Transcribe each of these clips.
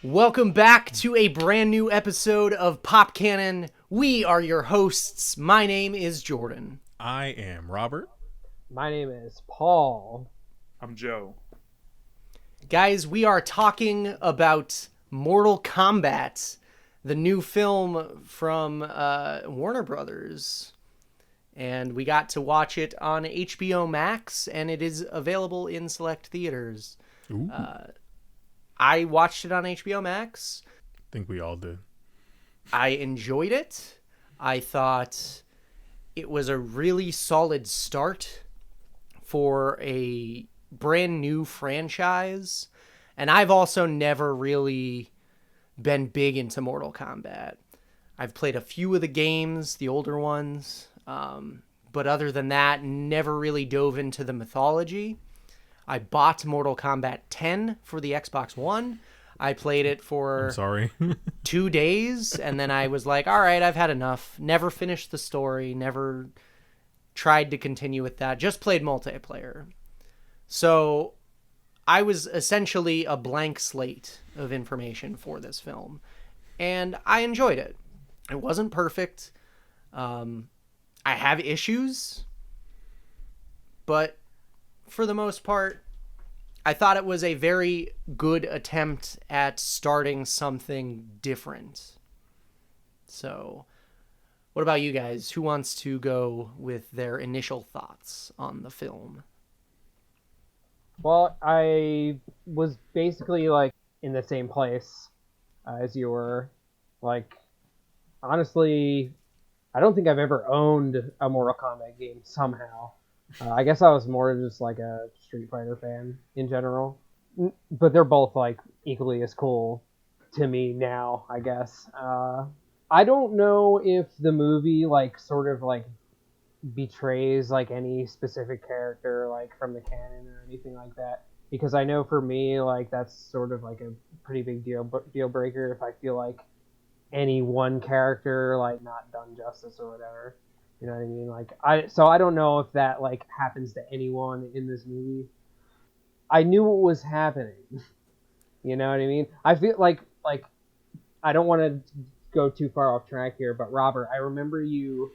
Welcome back to a brand new episode of Pop Kannon. We are your hosts. My name is Jordan. I am Robert. My name is Paul. I'm Joe. Guys, we are talking about Mortal Kombat, the new film from Warner Brothers. And we got to watch it on HBO Max, and it is available in select theaters. I watched it on HBO Max. I think we all did. I enjoyed it. I thought it was a really solid start for a brand new franchise. And I've also never really been big into Mortal Kombat. I've played a few of the games, the older ones. But other than that, never really dove into the mythology. I bought Mortal Kombat 10 for the Xbox One. I played it for 2 days, and then I was like, all right, I've had enough. Never finished the story, never tried to continue with that. Just played multiplayer. So I was essentially a blank slate of information for this film, and I enjoyed it. It wasn't perfect. I have issues, but for the most part, I thought it was a very good attempt at starting something different. So, what about you guys? Who wants to go with their initial thoughts on the film? Well, I was basically like in the same place as you were. Like, honestly, I don't think I've ever owned a Mortal Kombat game somehow. I guess I was more just like a Street Fighter fan in general. But they're both like equally as cool to me now, I guess. I don't know if the movie like sort of like betrays like any specific character like from the canon or anything like that. Because I know for me like that's sort of like a pretty big deal breaker if I feel like any one character like not done justice or whatever. You know what I mean? Like I don't know if that like happens to anyone in this movie. I knew what was happening. You know what I mean? I feel like I don't want to go too far off track here, but Robert, I remember you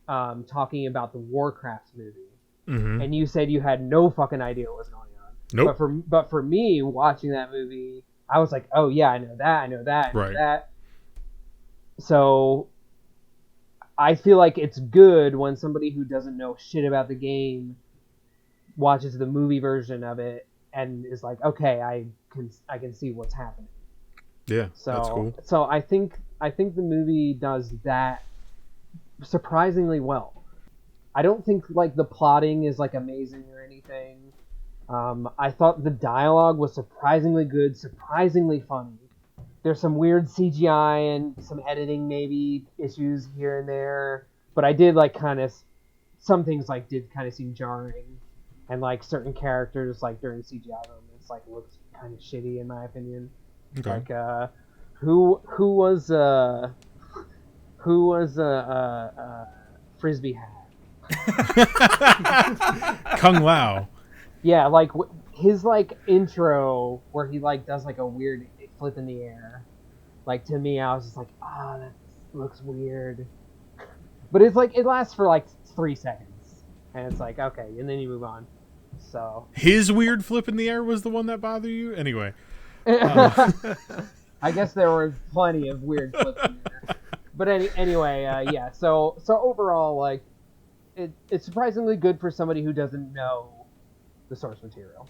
talking about the Warcraft movie, and you said you had no fucking idea what was going on. Nope. But for me, watching that movie, I was like, oh yeah, I know that. So I feel like it's good when somebody who doesn't know shit about the game watches the movie version of it and is like, okay, I can see what's happening. Yeah, that's cool. So I think the movie does that surprisingly well. I don't think like the plotting is like amazing or anything. I thought the dialogue was surprisingly good, surprisingly funny. There's some weird CGI and some editing maybe issues here and there, but I did like kind of some things like did kind of seem jarring, and like certain characters like during CGI moments like looked kind of shitty in my opinion. Okay. Like who was Frisbee hat? Kung Lao. Yeah, like his like intro where he like does like a weird flip in the air. Like to me, I was just like, that looks weird. But it's like it lasts for like 3 seconds, and it's like okay, and then you move on. So His weird flip in the air was the one that bothered you? Anyway. I guess there were plenty of weird flips in there. But anyway, yeah. So overall, like, it's surprisingly good for somebody who doesn't know the source material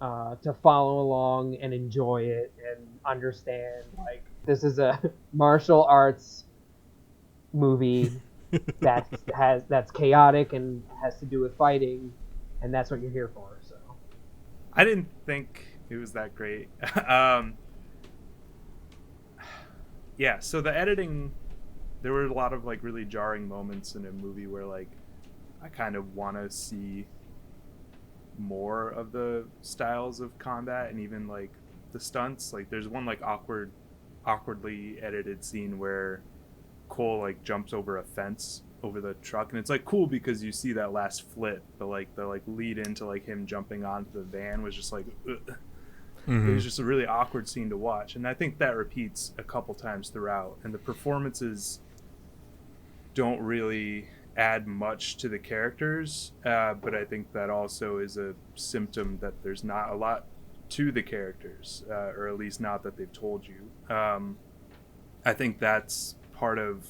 to follow along and enjoy it and understand. Like, this is a martial arts movie that's chaotic and has to do with fighting, and that's what you're here for. So I didn't think it was that great. Yeah, so the editing, there were a lot of like really jarring moments in a movie where like I kind of want to see more of the styles of combat and even like the stunts. Like there's one like awkwardly edited scene where Cole like jumps over a fence over the truck, and it's like cool because you see that last flip, but like the like lead into like him jumping onto the van was just like ugh. It was just a really awkward scene to watch, and I think that repeats a couple times throughout. And the performances don't really add much to the characters, but I think that also is a symptom that there's not a lot to the characters, or at least not that they've told you. I think that's part of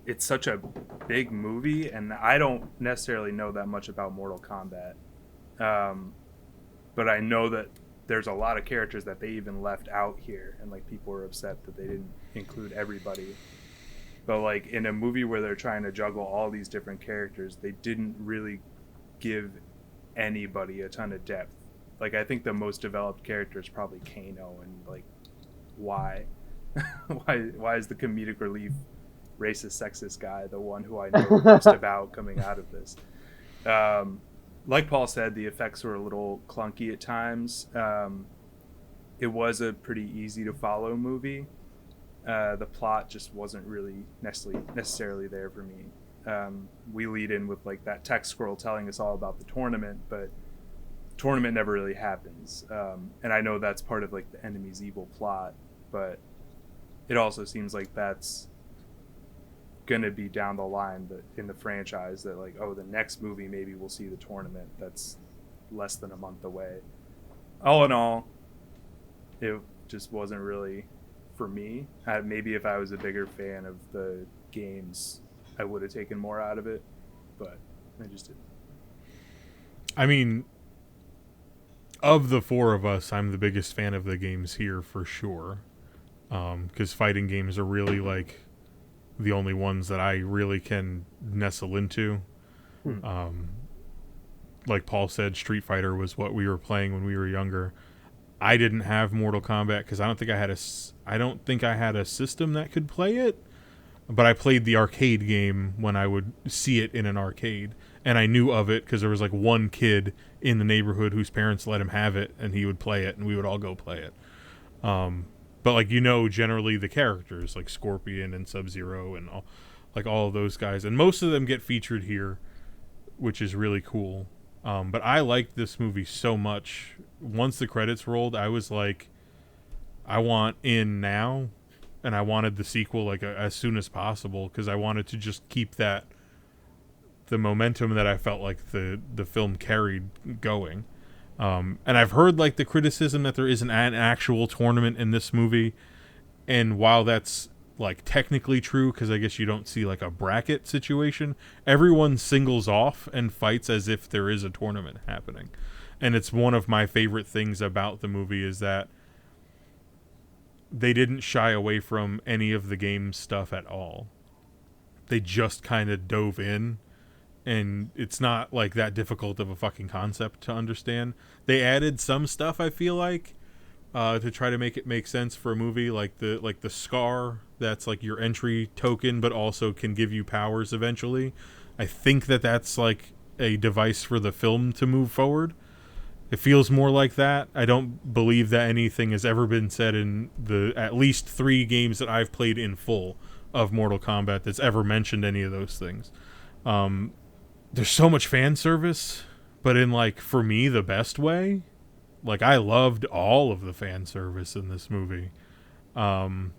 it's such a big movie, and I don't necessarily know that much about Mortal Kombat, but I know that there's a lot of characters that they even left out here, and like people were upset that they didn't include everybody. But like in a movie where they're trying to juggle all these different characters, they didn't really give anybody a ton of depth. Like I think the most developed character is probably Kano, and like why why is the comedic relief racist sexist guy the one who I know the most about coming out of this? Like Paul said, the effects were a little clunky at times. It was a pretty easy to follow movie. The plot just wasn't really necessarily there for me. We lead in with like that text scroll telling us all about the tournament, but the tournament never really happens. And I know that's part of like the enemy's evil plot, but it also seems like that's gonna be down the line in the franchise, that like, oh, the next movie maybe we'll see the tournament. That's less than a month away. All in all, it just wasn't really for me. Maybe if I was a bigger fan of the games, I would have taken more out of it, but I just didn't. I mean, of the four of us, I'm the biggest fan of the games here for sure, because fighting games are really like the only ones that I really can nestle into. Like Paul said, Street Fighter was what we were playing when we were younger. I didn't have Mortal Kombat because I don't think I had a system that could play it, but I played the arcade game when I would see it in an arcade, and I knew of it because there was like one kid in the neighborhood whose parents let him have it, and he would play it, and we would all go play it. But like, generally the characters like Scorpion and Sub-Zero and all of those guys, and most of them get featured here, which is really cool. But I liked this movie so much. Once the credits rolled, I was like, I want in now, and I wanted the sequel like as soon as possible, because I wanted to just keep the momentum that I felt like the film carried going. And I've heard like the criticism that there isn't an actual tournament in this movie, and while that's like technically true, because I guess you don't see like a bracket situation, everyone singles off and fights as if there is a tournament happening. And it's one of my favorite things about the movie is that they didn't shy away from any of the game stuff at all. They just kind of dove in, and it's not like that difficult of a fucking concept to understand. They added some stuff, I feel like, to try to make it make sense for a movie, like the scar that's like your entry token, but also can give you powers eventually. I think that's like a device for the film to move forward. It feels more like that. I don't believe that anything has ever been said in the at least 3 games that I've played in full of Mortal Kombat that's ever mentioned any of those things. There's so much fan service, but in like, for me, the best way. Like, I loved all of the fan service in this movie. From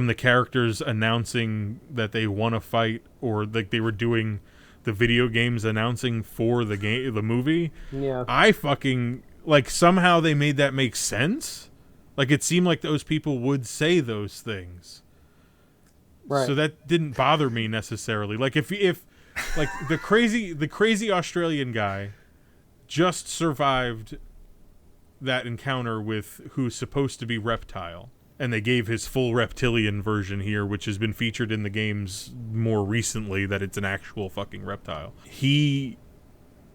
the characters announcing that they want to fight, or like they were doing the video games announcing for the movie. Yeah. I fucking, like, somehow they made that make sense. Like, it seemed like those people would say those things. Right. So that didn't bother me necessarily. Like, if like the crazy Australian guy just survived that encounter with who's supposed to be Reptile, and they gave his full reptilian version here, which has been featured in the games more recently, that it's an actual fucking reptile. He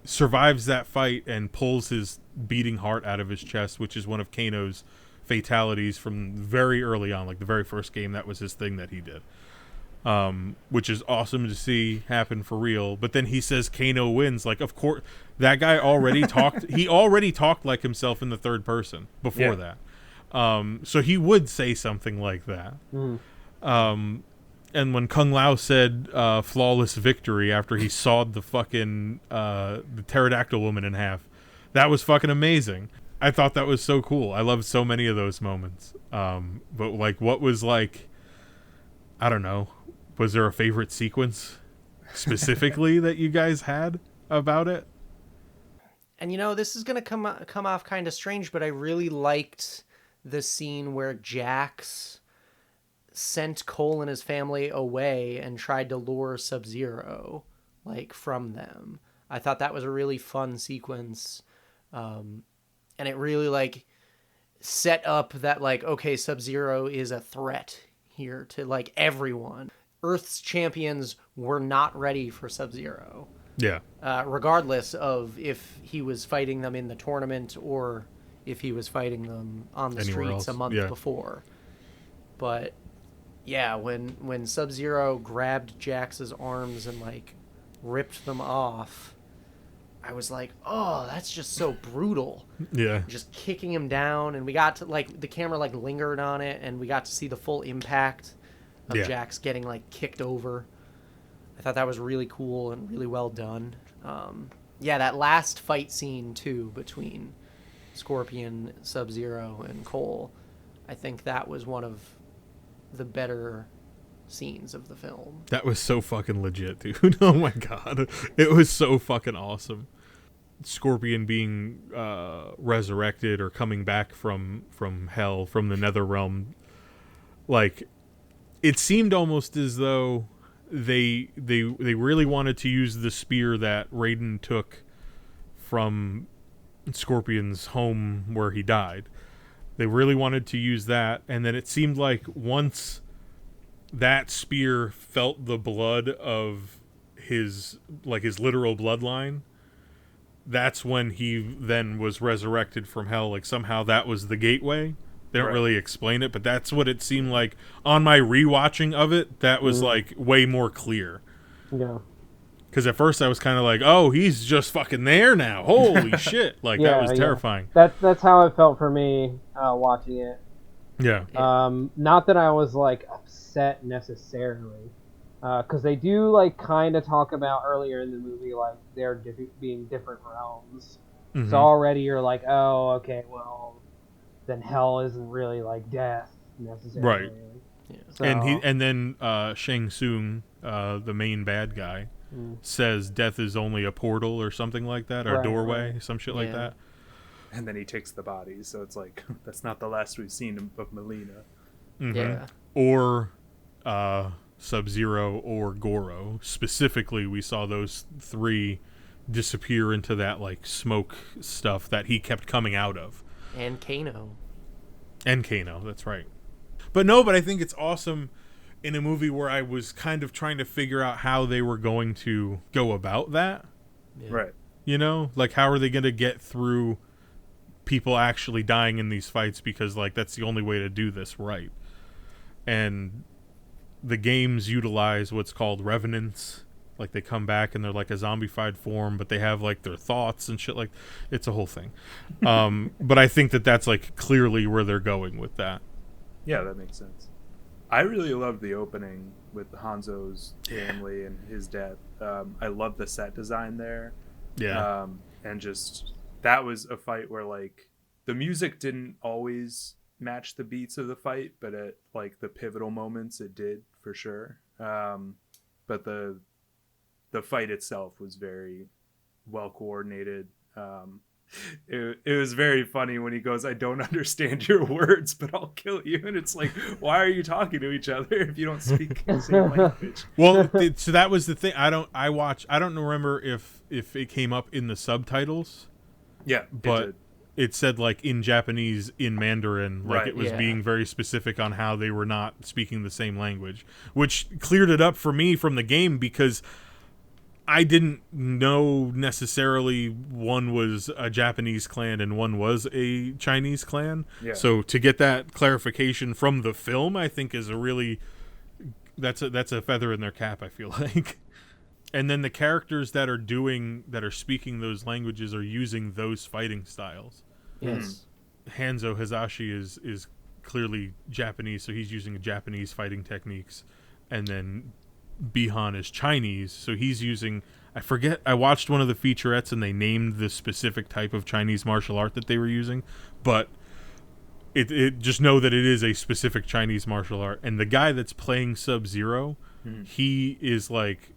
survives that fight and pulls his beating heart out of his chest, which is one of Kano's fatalities from very early on, like the very first game. That was his thing that he did, which is awesome to see happen for real. But then he says Kano wins. Like, of course, that guy already talked. He already talked like himself in the third person before that. So he would say something like that. And when Kung Lao said flawless victory after he sawed the fucking the pterodactyl woman in half, that was fucking amazing. I thought that was so cool. I loved so many of those moments. But like, what was like, I don't know, was there a favorite sequence specifically that you guys had about it? And this is gonna come off kind of strange, but I really liked the scene where Jax sent Cole and his family away and tried to lure Sub-Zero, like, from them. I thought that was a really fun sequence, and it really like set up that, like, okay, Sub-Zero is a threat here to, like, everyone. Earth's champions were not ready for Sub-Zero. Yeah. Regardless of if he was fighting them in the tournament or if he was fighting them on the Anywhere streets else. a month Yeah. before. But yeah, when Sub-Zero grabbed Jax's arms and like ripped them off, I was like, oh, that's just so brutal. Yeah. Just kicking him down, and we got to, like, the camera like lingered on it, and we got to see the full impact of Jax getting like kicked over. I thought that was really cool and really well done. Yeah, that last fight scene too between Scorpion, Sub-Zero, and Cole, I think that was one of the better scenes of the film. That was so fucking legit, dude. Oh my god. It was so fucking awesome. Scorpion being resurrected or coming back from hell, from the nether realm. Like, it seemed almost as though they really wanted to use the spear that Raiden took from Scorpion's home where he died. They really wanted to use that, and then it seemed like once that spear felt the blood of his literal bloodline, that's when he then was resurrected from hell. Like, somehow that was the gateway. They don't really explain it, but that's what it seemed like on my rewatching of it. That was like way more clear. Yeah. Because at first I was kind of like, oh, he's just fucking there now. Holy shit. Like, that was terrifying. That's how it felt for me watching it. Yeah. Not that I was like upset necessarily, because they do like kind of talk about earlier in the movie like they're being different realms. Mm-hmm. So already you're like, oh, okay, well, then hell isn't really like death necessarily. Right. Yeah. So, And then Shang Tsung, the main bad guy, says death is only a portal or something like that, or a doorway, some shit like that. And then he takes the bodies, so it's like, that's not the last we've seen of Melina. Mm-hmm. Yeah. Or Sub-Zero or Goro. Specifically, we saw those three disappear into that like smoke stuff that he kept coming out of. And Kano. And Kano, that's right. But I think it's awesome in a movie where I was kind of trying to figure out how they were going to go about that. Yeah. Right. You know? Like, how are they going to get through people actually dying in these fights, because, like, that's the only way to do this right. And the games utilize what's called revenants. Like, they come back and they're like a zombified form, but they have like their thoughts and shit. Like, it's a whole thing. But I think that that's like clearly where they're going with that. Yeah, that makes sense. I really loved the opening with Hanzo's family and his death. I love the set design there. Yeah. And just, that was a fight where like the music didn't always match the beats of the fight, but at like the pivotal moments it did for sure. But the fight itself was very well coordinated. It was very funny when he goes, I don't understand your words, but I'll kill you. And it's like, why are you talking to each other if you don't speak the same language? Well, so that was the thing. I don't remember if it came up in the subtitles. Yeah, but it said like in Japanese, in Mandarin, like right, it was being very specific on how they were not speaking the same language, which cleared it up for me from the game, because I didn't know necessarily one was a Japanese clan and one was a Chinese clan. Yeah. So to get that clarification from the film, I think is that's a feather in their cap, I feel like. And then the characters that are speaking those languages are using those fighting styles. Yes. Hanzo Hazashi is clearly Japanese, so he's using Japanese fighting techniques. And then Bihan is Chinese, so he's using. I forget. I watched one of the featurettes and they named the specific type of Chinese martial art that they were using, but it just know that it is a specific Chinese martial art. And the guy that's playing Sub-Zero, he is like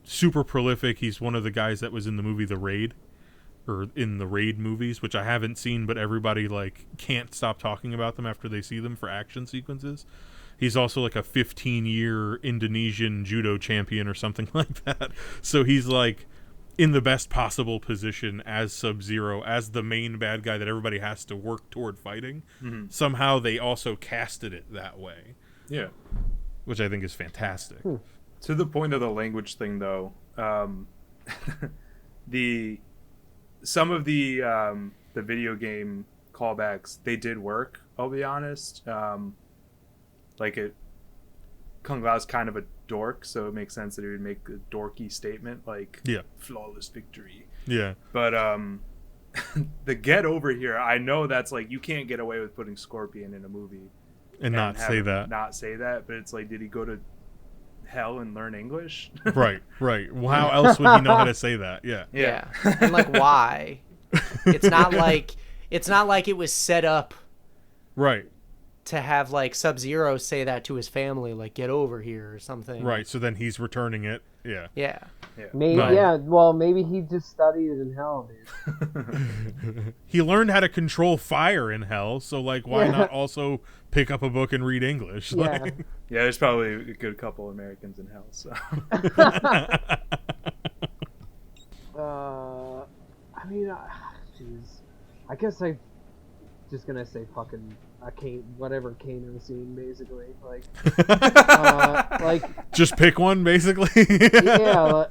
super prolific. He's one of the guys that was in the movie The Raid, or in the Raid movies, which I haven't seen, but everybody like can't stop talking about them after they see them for action sequences. He's also like a 15-year Indonesian judo champion or something like that. So he's like in the best possible position as Sub-Zero, as the main bad guy that everybody has to work toward fighting. Somehow they also casted it that way. Yeah. Which I think is fantastic. To the point of the language thing, though, some of the video game callbacks, they did work, I'll be honest. Kung Lao's kind of a dork, so it makes sense that he would make a dorky statement like flawless victory. Yeah. But the get over here, I know that's like, you can't get away with putting Scorpion in a movie And not say that. Not say that, but it's like, did he go to hell and learn English? Right. Well, how else would he know how to say that? Yeah. And like, why? It's not like it was set up right to have like Sub-Zero say that to his family, like, get over here or something. Right, so then he's returning it. Yeah. Maybe, well, maybe he just studied in hell, dude. He learned how to control fire in hell, so like, why not also pick up a book and read English? Yeah. Like, Yeah, there's probably a good couple Americans in hell, so. I mean, jeez. I guess I'm just gonna say fucking whatever Kano scene, basically. Like, just pick one, basically.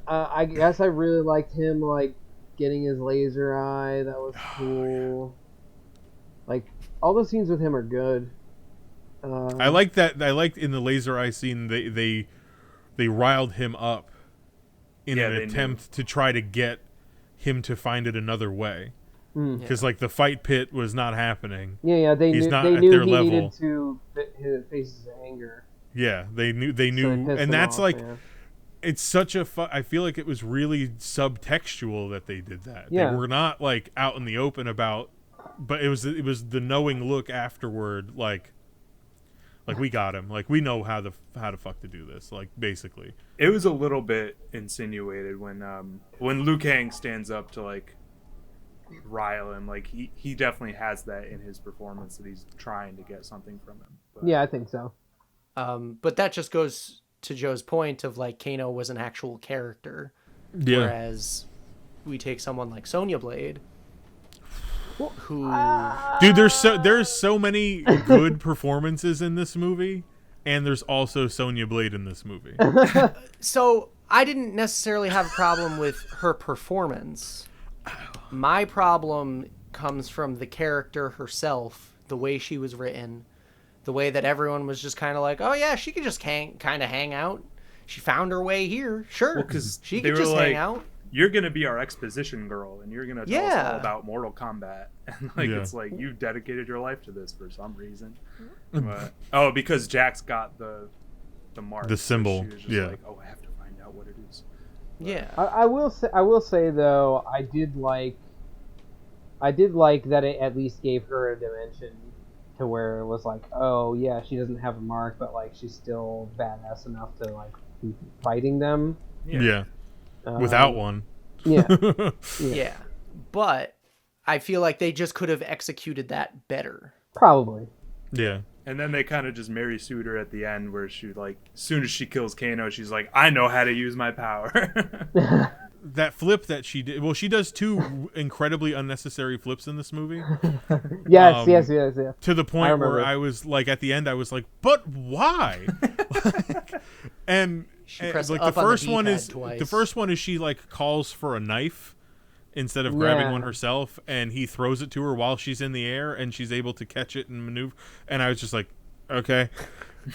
I guess I really liked him, like, getting his laser eye. That was cool. Like, all the scenes with him are good. I like that. I liked in the laser eye scene, they riled him up in an attempt to try to get him to find it another way. Because like the fight pit was not happening. They knew he needed to face his anger. Yeah, they knew, and that's like, it's such a. I feel like it was really subtextual that they did that. Yeah. They were not like out in the open about, but it was the knowing look afterward, like we got him, like we know how to fuck to do this, like basically. It was a little bit insinuated when Liu Kang stands up to like rile him, like he definitely has that in his performance, that he's trying to get something from him. But. Yeah, I think so. But that just goes to Joe's point of like, Kano was an actual character, whereas we take someone like Sonya Blade, who dude, there's so many good performances in this movie, and there's also Sonya Blade in this movie. So I didn't necessarily have a problem with her performance. My problem comes from the character herself, the way she was written, the way that everyone was just kind of like, oh yeah, she could just kind of hang out. She found her way here. Sure, because she could just hang out. You're going to be our exposition girl, and you're going to tell us all about Mortal Kombat. And like, it's like, you dedicated your life to this for some reason. But, because Jax got the mark. The symbol. She was just like, oh, I have to find out what it is. Yeah. I will say though, I did like that it at least gave her a dimension to where it was like, oh yeah, she doesn't have a mark, but like she's still badass enough to like be fighting them. Yeah. Without one. Yeah. But I feel like they just could have executed that better. Probably. Yeah. And then they kind of just Mary Sued her at the end, where she like, as soon as she kills Kano, she's like, I know how to use my power. That flip that she did, well, she does two incredibly unnecessary flips in this movie. Yes. To the point where I was like, at the end, I was like, but why? and like the first one is she like calls for a knife instead of grabbing one herself, and he throws it to her while she's in the air, and she's able to catch it and maneuver. And I was just like, okay.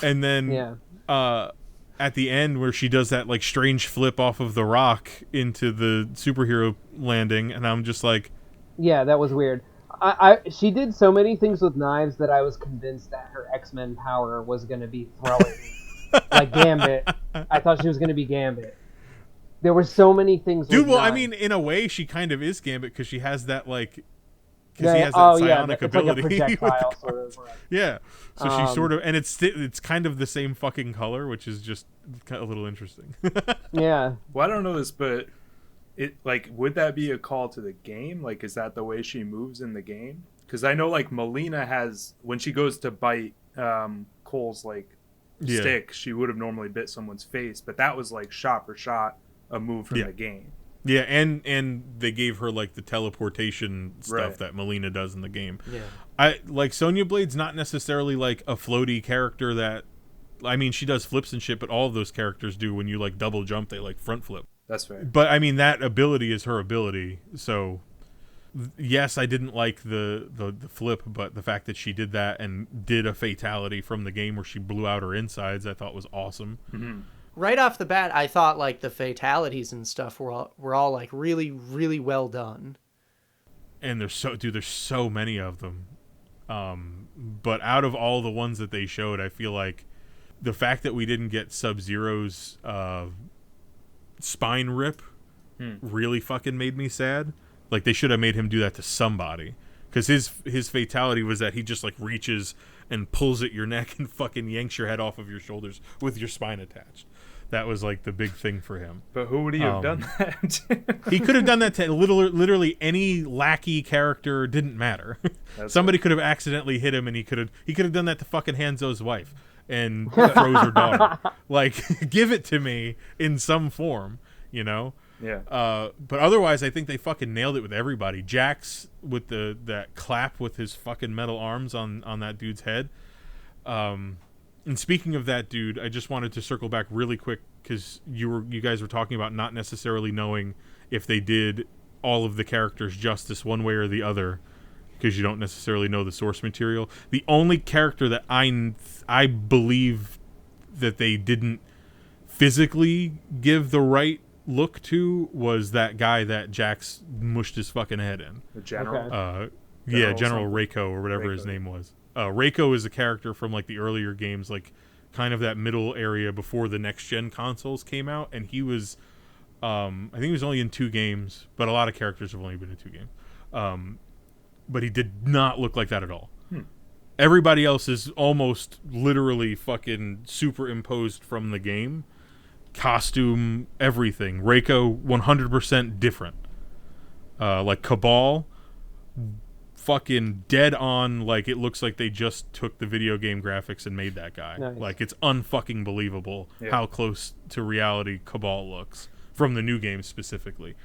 And then at the end, where she does that like strange flip off of the rock into the superhero landing, and I'm just like, yeah, that was weird. She did so many things with knives that I was convinced that her X-Men power was going to be throwing like Gambit. I thought she was going to be Gambit. There were so many things. Dude, well, not. I mean, in a way, she kind of is Gambit because she has that, like, Yeah, he has that psionic it's ability. like a projectile sort of. Right. Yeah, so she's sort of, and it's kind of the same fucking color, which is just a little interesting. Yeah. Well, I don't know this, but it like would that be a call to the game? Like, is that the way she moves in the game? Because I know like Melina has when she goes to bite Cole's like stick, she would have normally bit someone's face, but that was like shot for shot a move from the game. Yeah, and they gave her like the teleportation stuff Right. that Melina does in the game. Yeah. I like Sonya Blade's not necessarily like a floaty character that, I mean, she does flips and shit, but all of those characters do. When you like double jump, they like front flip. That's fair. But I mean, that ability is her ability. So yes, I didn't like the flip, but the fact that she did that and did a fatality from the game where she blew out her insides, I thought was awesome. Mm-hmm. Right off the bat, I thought like the fatalities and stuff were all like really, really well done. And there's so many of them. But out of all the ones that they showed, I feel like the fact that we didn't get Sub-Zero's spine rip really fucking made me sad. Like, they should have made him do that to somebody. Because his fatality was that he just, like, reaches and pulls at your neck and fucking yanks your head off of your shoulders with your spine attached. That was, like, the big thing for him. But who would he have done that? He could have done that to literally any lackey character. Didn't matter. Somebody could have accidentally hit him, and he could have done that to fucking Hanzo's wife and froze her daughter. Like, give it to me in some form, you know? Yeah. But otherwise, I think they fucking nailed it with everybody. Jax with that clap with his fucking metal arms on that dude's head. And speaking of that dude, I just wanted to circle back really quick because you guys were talking about not necessarily knowing if they did all of the characters justice one way or the other because you don't necessarily know the source material. The only character that I believe that they didn't physically give the right look to was that guy that Jax mushed his fucking head in. The general. Okay. General Reiko or whatever his name was. Reiko is a character from like the earlier games, like kind of that middle area before the next gen consoles came out, and he was, I think he was only in 2 games, but a lot of characters have only been in 2 games. But he did not look like that at all. Everybody else is almost literally fucking superimposed from the game. Costume, everything. Reiko, 100% different. Like Kabal, fucking dead on. Like, it looks like they just took the video game graphics and made that guy. Nice. Like, it's unfucking believable how close to reality Kabal looks from the new game specifically.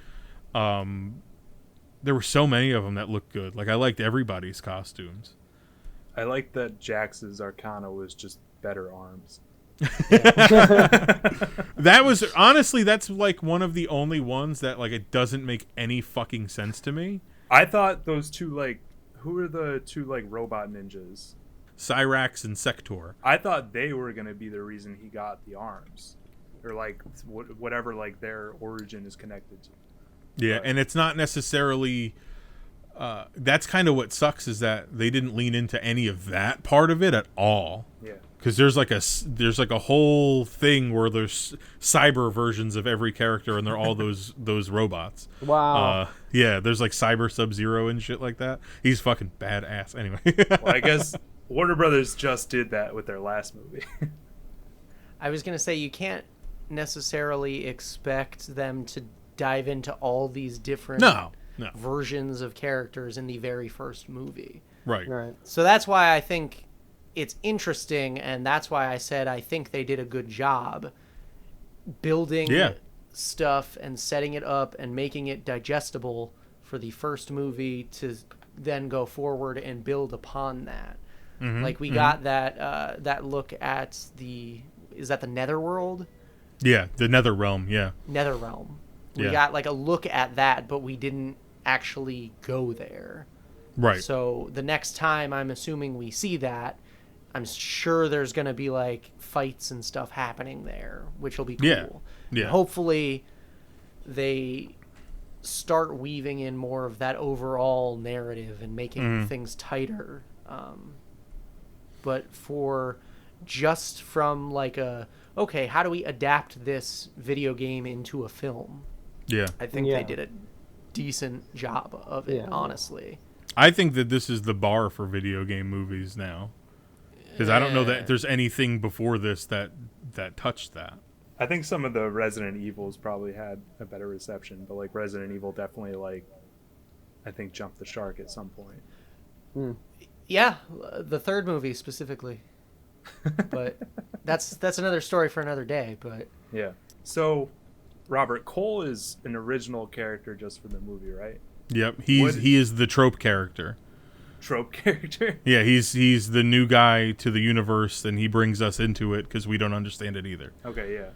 There were so many of them that looked good. Like, I liked everybody's costumes. I like that Jax's Arcana was just better arms. That was honestly, that's like one of the only ones that like it doesn't make any fucking sense to me. I thought those two, like, who are the two like robot ninjas? Cyrax and Sector. I thought they were gonna be the reason he got the arms, or like whatever like their origin is connected to. Yeah, and it's not necessarily. That's kind of what sucks is that they didn't lean into any of that part of it at all. Yeah. Because there's like a whole thing where there's cyber versions of every character, and they're all those robots. Wow. Yeah, there's like Cyber Sub-Zero and shit like that. He's fucking badass. Anyway. Well, I guess Warner Brothers just did that with their last movie. I was gonna say you can't necessarily expect them to dive into all these different No. versions of characters in the very first movie. Right. Right. So that's why I think it's interesting, and that's why I said I think they did a good job building stuff and setting it up and making it digestible for the first movie to then go forward and build upon that. Mm-hmm. Like we got that look at is that the Netherworld? Yeah, the Nether Realm. Yeah. Netherrealm. We Yeah. got like a look at that, but we didn't actually go there. Right. So the next time I'm assuming we see that, I'm sure there's going to be like fights and stuff happening there, which will be cool. Yeah. And hopefully they start weaving in more of that overall narrative and making things tighter. But for just from like a okay, how do we adapt this video game into a film? Yeah. I think Yeah. they did a decent job of it, Yeah. honestly. I think that this is the bar for video game movies now. Because I don't know that there's anything before this that touched that. I think some of the Resident Evils probably had a better reception, but like Resident Evil definitely I think jumped the shark at some point. Yeah, the third movie specifically. But that's another story for another day, but Yeah. So, Robert, Cole is an original character just for the movie, right? Yep, he is the trope character. Trope character? Yeah, he's the new guy to the universe, and he brings us into it because we don't understand it either. Okay, yeah.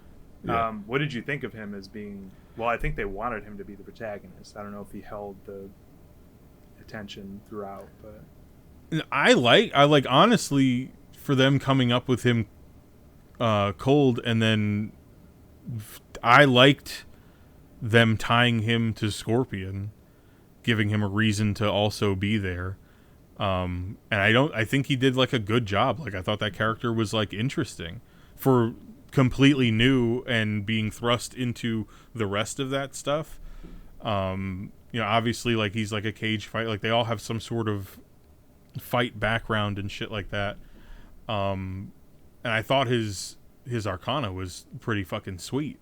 Yeah. What did you think of him as being... Well, I think they wanted him to be the protagonist. I don't know if he held the attention throughout, but... I like honestly, for them coming up with him cold, and then I liked them tying him to Scorpion, giving him a reason to also be there. And I think he did like a good job. Like, I thought that character was like interesting for completely new and being thrust into the rest of that stuff. Obviously, like, he's like a cage fight. Like, they all have some sort of fight background and shit like that. And I thought his Arcana was pretty fucking sweet.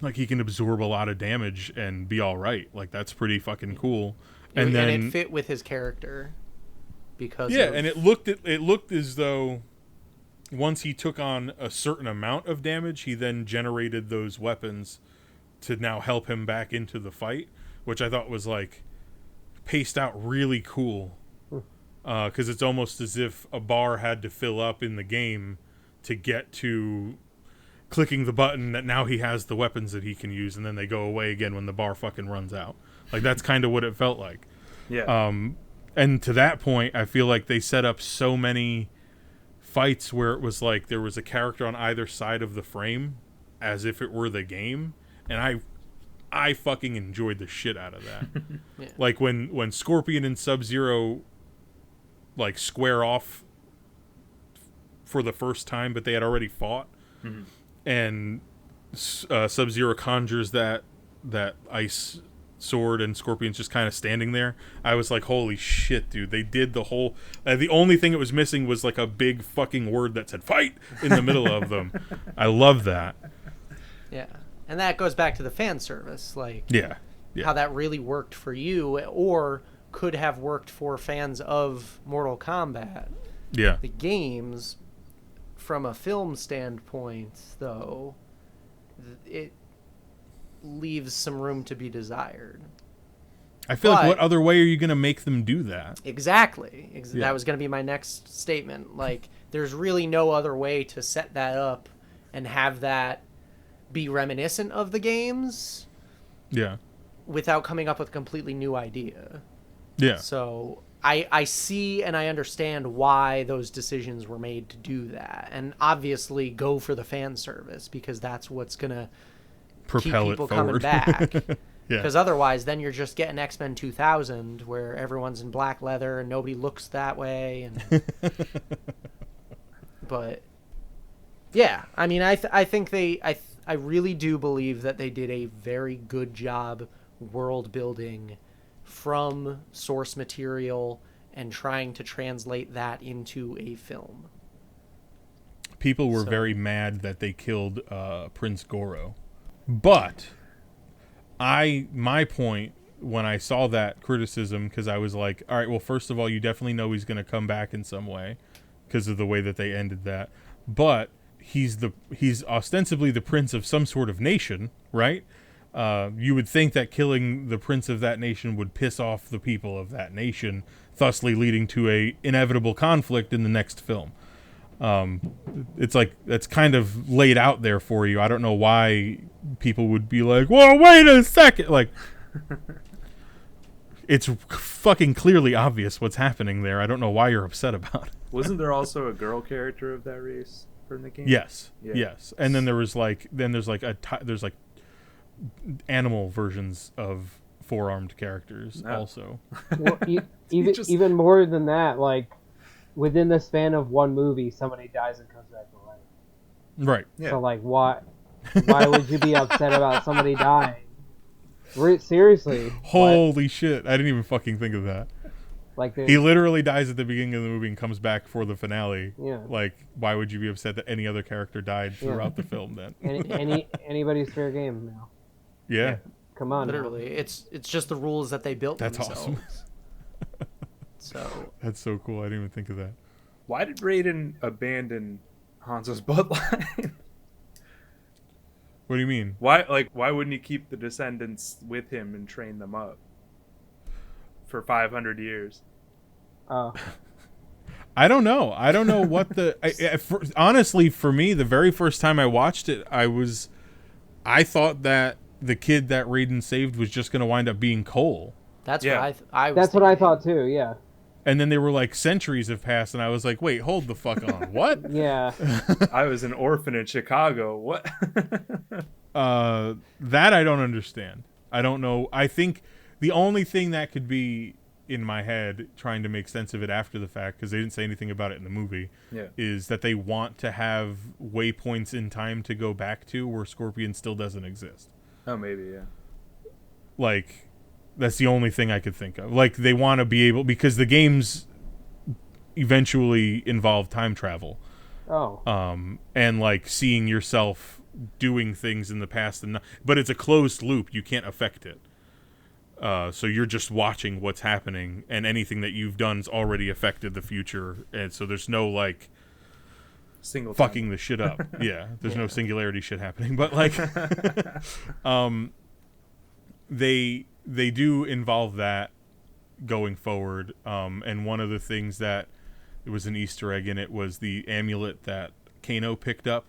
Like, he can absorb a lot of damage and be all right. Like, that's pretty fucking cool. And it fit with his character because and it looked as though once he took on a certain amount of damage, he then generated those weapons to now help him back into the fight, which I thought was like paced out really cool. Because it's almost as if a bar had to fill up in the game to get to clicking the button that now he has the weapons that he can use, and then they go away again when the bar fucking runs out. Like, that's kind of what it felt like. Yeah. And to that point, I feel like they set up so many fights where it was like there was a character on either side of the frame as if it were the game, and I fucking enjoyed the shit out of that. Yeah. Like when Scorpion and Sub-Zero like square off for the first time, but they had already fought. Mm-hmm. And Sub-Zero conjures that ice sword, and Scorpion's just kind of standing there. I was like, holy shit, dude. They did the whole... the only thing it was missing was like a big fucking word that said fight in the middle of them. I love that. Yeah. And that goes back to the fan service. Like, Yeah. how that really worked for you, or could have worked for fans of Mortal Kombat. Yeah. The games, from a film standpoint, though, it leaves some room to be desired. I feel like, But- what other way are you going to make them do that? Exactly. Yeah. That was going to be my next statement. Like, there's really no other way to set that up and have that be reminiscent of the games Yeah. without coming up with a completely new idea. Yeah. So I see and I understand why those decisions were made to do that. And obviously go for the fan service, because that's what's going to keep Propel it people coming forward. back. Yeah. Because otherwise, then you're just getting X-Men 2000, where everyone's in black leather and nobody looks that way. And but yeah, I mean, I think I really do believe that they did a very good job world building from source material and trying to translate that into a film. People were So- very mad that they killed Prince Goro. But my point when I saw that criticism, because I was like, all right, well, first of all, you definitely know he's going to come back in some way because of the way that they ended that. But he's ostensibly the prince of some sort of nation, right? You would think that killing the prince of that nation would piss off the people of that nation, thusly leading to a inevitable conflict in the next film. It's like, that's kind of laid out there for you. I don't know why people would be like, well, wait a second. Like, it's fucking clearly obvious what's happening there. I don't know why you're upset about it. Wasn't there also a girl character of that race from the game? Yes. Yeah. Yes. And then there's like animal versions of four-armed characters Oh. also. Well, You just- even more than that, like within the span of one movie, somebody dies and comes back to life. Right. Yeah. So like, why would you be upset about somebody dying? Seriously. Holy shit! I didn't even fucking think of that. Like He literally dies at the beginning of the movie and comes back for the finale. Yeah. Like, why would you be upset that any other character died throughout the film then? anybody's fair game now. Yeah. Come on. Literally, it's just the rules that they built That's themselves. awesome. So That's so cool. I didn't even think of that. Why did Raiden abandon Hanzo's bloodline? What do you mean? Why wouldn't he keep the descendants with him and train them up for 500 years? Oh. I don't know. I don't know what honestly, for me, the very first time I watched it, I thought that the kid that Raiden saved was just going to wind up being Cole. that's Yeah. what I was That's what I thinking. thought too. Yeah. And then they were like, centuries have passed, and I was like, wait, hold the fuck on. What? Yeah. I was an orphan in Chicago. What? That I don't understand. I don't know. I think the only thing that could be in my head, trying to make sense of it after the fact, because they didn't say anything about it in the movie, is that they want to have waypoints in time to go back to where Scorpion still doesn't exist. Oh, maybe, yeah. Like, that's the only thing I could think of. Like, they want to be able, because the games eventually involve time travel. Oh. And like seeing yourself doing things in the past, but it's a closed loop. You can't affect it. So you're just watching what's happening, and anything that you've done's already affected the future, and so there's no like Single fucking time. the shit up. Yeah, there's no singularity shit happening, but like, they do involve that going forward. And one of the things that it was an Easter egg in it was the amulet that Kano picked up.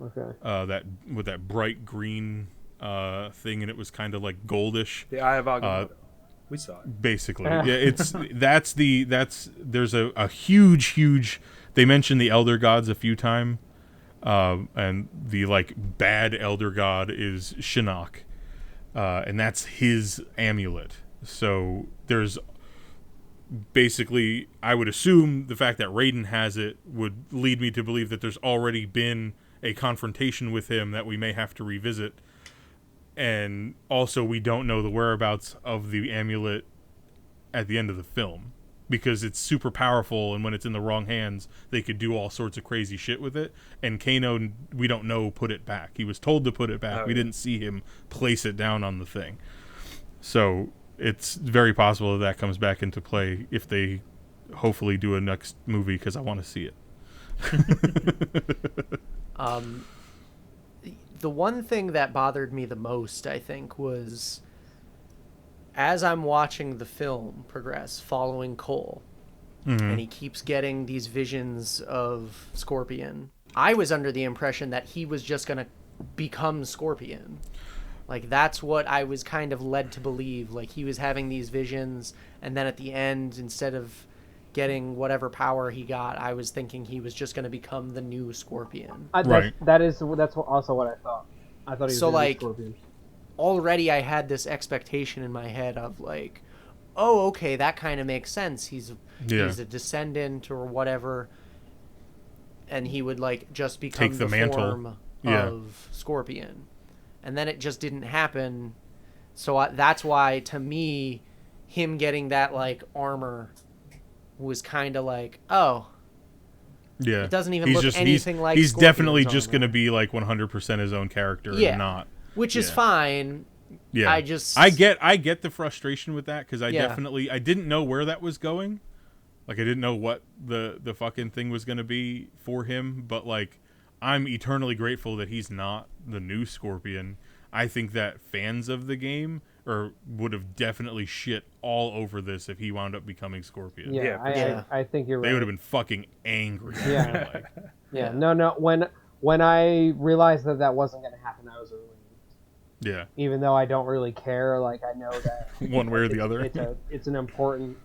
Okay. That with that bright green thing, and it was kind of like goldish. The Eye of Agamotto. We saw it. Basically, yeah. There's a huge. They mentioned the Elder Gods a few times, and the like bad Elder God is Shinnok, and that's his amulet. So there's basically, I would assume the fact that Raiden has it would lead me to believe that there's already been a confrontation with him that we may have to revisit. And also, we don't know the whereabouts of the amulet at the end of the film, because it's super powerful, and when it's in the wrong hands, they could do all sorts of crazy shit with it. And Kano, we don't know, put it back. He was told to put it back. We didn't see him place it down on the thing. So it's very possible that comes back into play if they hopefully do a next movie, because I want to see it. The one thing that bothered me the most, I think, was as I'm watching the film progress, following Cole, and he keeps getting these visions of Scorpion, I was under the impression that he was just going to become Scorpion. Like, that's what I was kind of led to believe. Like, he was having these visions, and then at the end, instead of getting whatever power he got, I was thinking he was just going to become the new Scorpion. Right. That's also what I thought. I thought he was So, gonna be like, Scorpion. already I had this expectation in my head of like, oh, okay, that kind of makes sense. He's a descendant or whatever, and he would like just become Take the mantle. form of Scorpion, and then it just didn't happen. So that's why, to me, him getting that like armor was kind of like, oh, yeah, it doesn't even look anything like he's Scorpion's definitely just armor. going to be like 100% his own character, Yeah. and not. Which is Yeah. fine. Yeah, I get the frustration with that, because I didn't know where that was going. Like, I didn't know what the fucking thing was going to be for him, but like, I'm eternally grateful that he's not the new Scorpion. I think that fans of the game would have definitely shit all over this if he wound up becoming Scorpion. I think you're right. They would have been fucking angry. Yeah. Like, Yeah. No. When I realized that wasn't going to happen, I was relieved. yeah. Even though I don't really care, like, I know that One way or the other. It's an important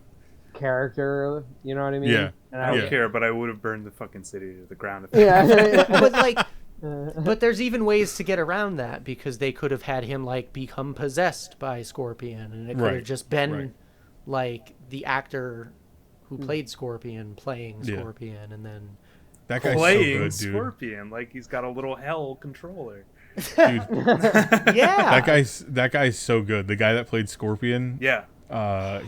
character. You know what I mean? Yeah. And I don't Yeah. care, but I would have burned the fucking city to the ground. If Yeah. but like, but there's even ways to get around that, because they could have had him like become possessed by Scorpion, and it could have just been like the actor who played Scorpion playing Scorpion, and then That guy's playing so good, dude. Scorpion like he's got a little hell controller. Dude, Yeah. that guy's so good. The guy that played Scorpion, Yeah.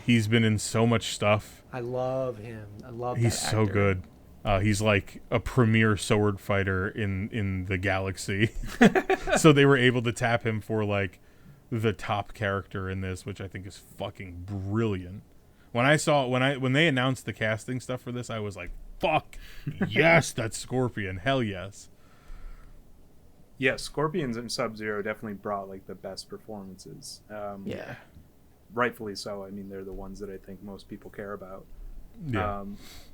he's been in so much stuff. I love him. I love He's that so actor. good. He's like a premier sword fighter in the galaxy. So they were able to tap him for like the top character in this, which I think is fucking brilliant. When they announced the casting stuff for this, I was like, fuck yes, that's Scorpion. Hell yes. Yeah, Scorpions and Sub-Zero definitely brought like the best performances. Yeah. Rightfully so. I mean, they're the ones that I think most people care about. Yeah.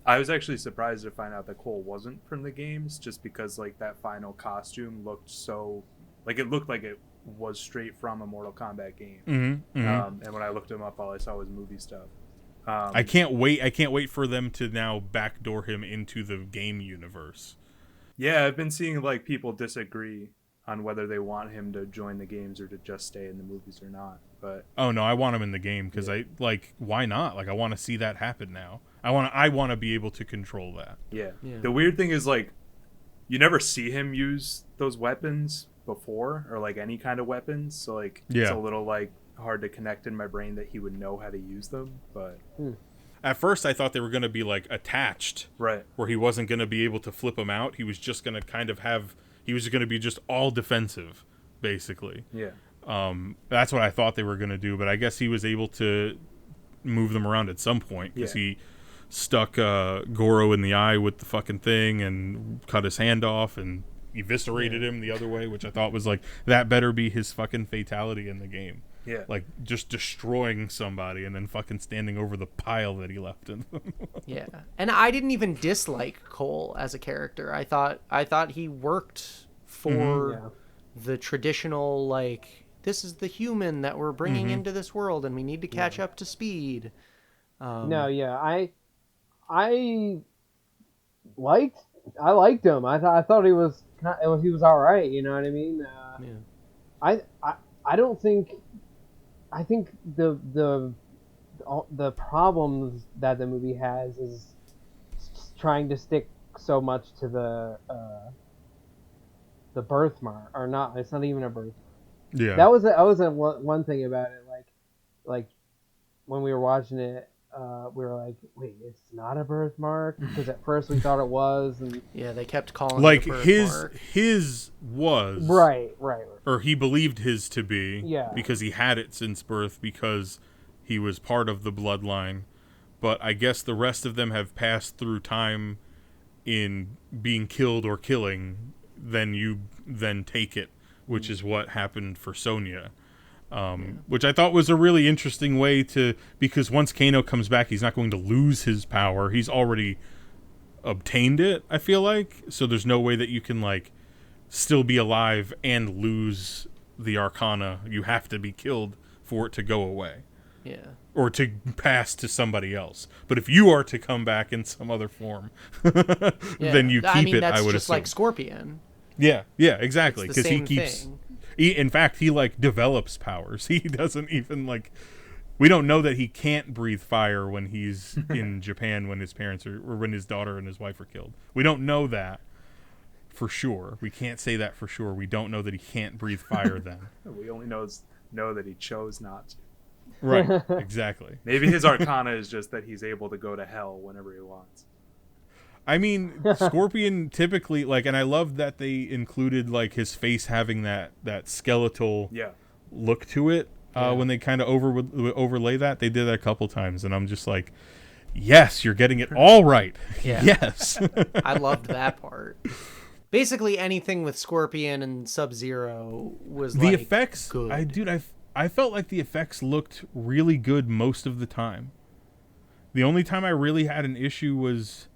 I was actually surprised to find out that Cole wasn't from the games, just because like that final costume looked so, like it looked like it was straight from a Mortal Kombat game. Mm-hmm, mm-hmm. And when I looked him up, all I saw was movie stuff. I can't wait for them to now backdoor him into the game universe. Yeah, I've been seeing like people disagree on whether they want him to join the games or to just stay in the movies or not. But oh no, I want him in the game because I like, why not? Like I want to see that happen now. I want to be able to control that. yeah. Yeah. The weird thing is like you never see him use those weapons before, or like any kind of weapons, so like it's Yeah. a little like hard to connect in my brain that he would know how to use them. But At first I thought they were going to be like attached, right, where he wasn't going to be able to flip them out. He was just going to kind of he was going to be just all defensive, basically. yeah, That's what I thought they were going to do, but I guess he was able to move them around at some point because Yeah. he stuck Goro in the eye with the fucking thing and cut his hand off and eviscerated him the other way, which I thought was like, that better be his fucking fatality in the game. yeah. Like just destroying somebody and then fucking standing over the pile that he left in them. Yeah. And I didn't even dislike Cole as a character. I thought he worked for Yeah. the traditional, like, this is the human that we're bringing into this world and we need to catch up to speed. No, yeah, I liked him. I thought he was all right. You know what I mean? Yeah. I don't think. I think the problems that the movie has is trying to stick so much to the birthmark, or not. It's not even a birthmark. Yeah. That was one thing about it. Like when we were watching it, we were like, wait, it's not a birthmark, because at first we thought it was, and Yeah, they kept calling like it a his birthmark. was right. or he believed his to be, Yeah. because he had it since birth, because he was part of the bloodline. But I guess the rest of them have passed through time in being killed or killing, then you then take it, which is what happened for Sonia. Which I thought was a really interesting way to, because once Kano comes back, he's not going to lose his power. He's already obtained it, I feel like. So there's no way that you can like still be alive and lose the Arcana. You have to be killed for it to go away. Yeah. Or to pass to somebody else. But if you are to come back in some other form, Yeah. then you keep I mean, it, that's I would just assume. like Scorpion. Yeah, exactly. It's the Because he same keeps... thing. In fact, he like develops powers. He doesn't even like... We don't know that he can't breathe fire when he's in Japan when his parents are... Or when his daughter and his wife are killed. We don't know that for sure. We can't say that for sure. We don't know that he can't breathe fire then. We only know that he chose not to. Right, exactly. Maybe his Arcana is just that he's able to go to hell whenever he wants. I mean, Scorpion typically, like, and I love that they included, like, his face having that skeletal Yeah. look to it when they kind of overlay that. They did that a couple times, and I'm just like, yes, you're getting it all right. Yeah. Yes. I loved that part. Basically, anything with Scorpion and Sub-Zero was The like effects, good. I felt like the effects looked really good most of the time. The only time I really had an issue was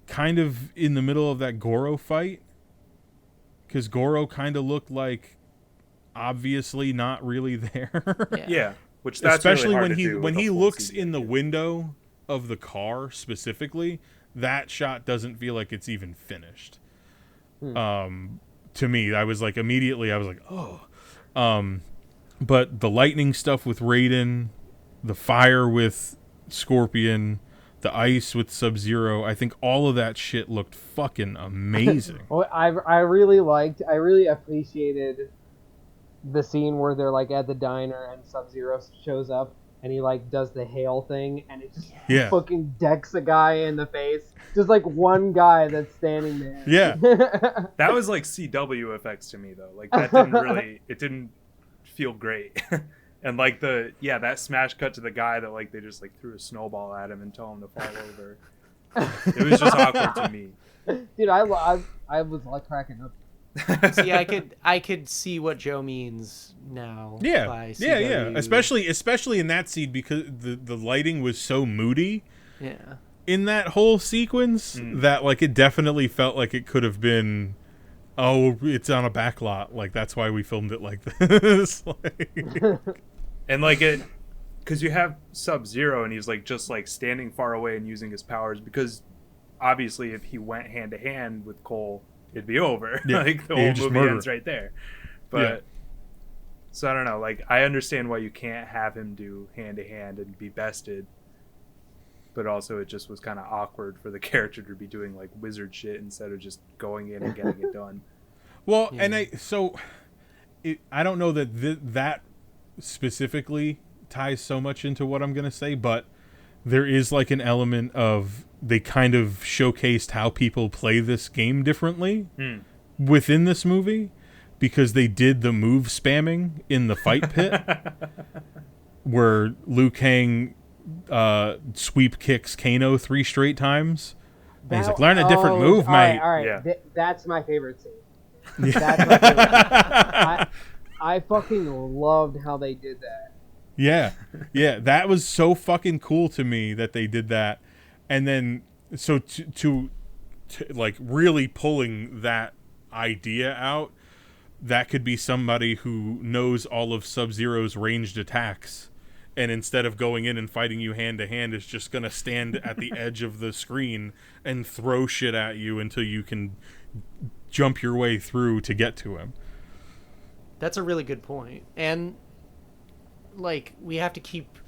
kind of in the middle of that Goro fight, because Goro kind of looked like obviously not really there. Yeah. Which that's Especially really hard when to do when with he a full looks CGI in the kit. window of the car specifically, that shot doesn't feel like it's even finished. To me, I was like, immediately I was like, oh. But the lightning stuff with Raiden, the fire with Scorpion, the ice with Sub-Zero. I think all of that shit looked fucking amazing. Well, I really appreciated the scene where they're like at the diner and Sub-Zero shows up and he like does the hail thing and it just fucking decks a guy in the face. Just like one guy that's standing there. Yeah. That was like CW effects to me though. Like that didn't really, it didn't feel great. And like that smash cut to the guy that like they just like threw a snowball at him and told him to fall over. It was just awkward to me. Dude, I was like cracking up. See, I could see what Joe means now. Yeah, yeah. Especially in that scene because the lighting was so moody. Yeah. In that whole sequence, that like it definitely felt like it could have been. Oh, it's on a back lot. Like that's why we filmed it like this. And like it, because you have Sub-Zero and he's like just like standing far away and using his powers because obviously if he went hand to hand with Cole, it'd be over. Yeah. Like the whole movie ends right there. But so I don't know. Like I understand why you can't have him do hand to hand and be bested, but also it just was kind of awkward for the character to be doing like wizard shit instead of just going in and getting it done. Well, and I don't know that that specifically ties so much into what I'm gonna say, but there is like an element of they kind of showcased how people play this game differently within this movie because they did the move spamming in the fight pit where Liu Kang sweep kicks Kano 3 straight times. And he's like, learn a different move, mate. All right. Yeah. That's my favorite scene. That's my favorite. I fucking loved how they did that. Yeah, that was so fucking cool to me that they did that, and then so to like really pulling that idea out, that could be somebody who knows all of Sub-Zero's ranged attacks, and instead of going in and fighting you hand to hand, is just gonna stand at the edge of the screen and throw shit at you until you can jump your way through to get to him. That's a really good point. And like we have to keep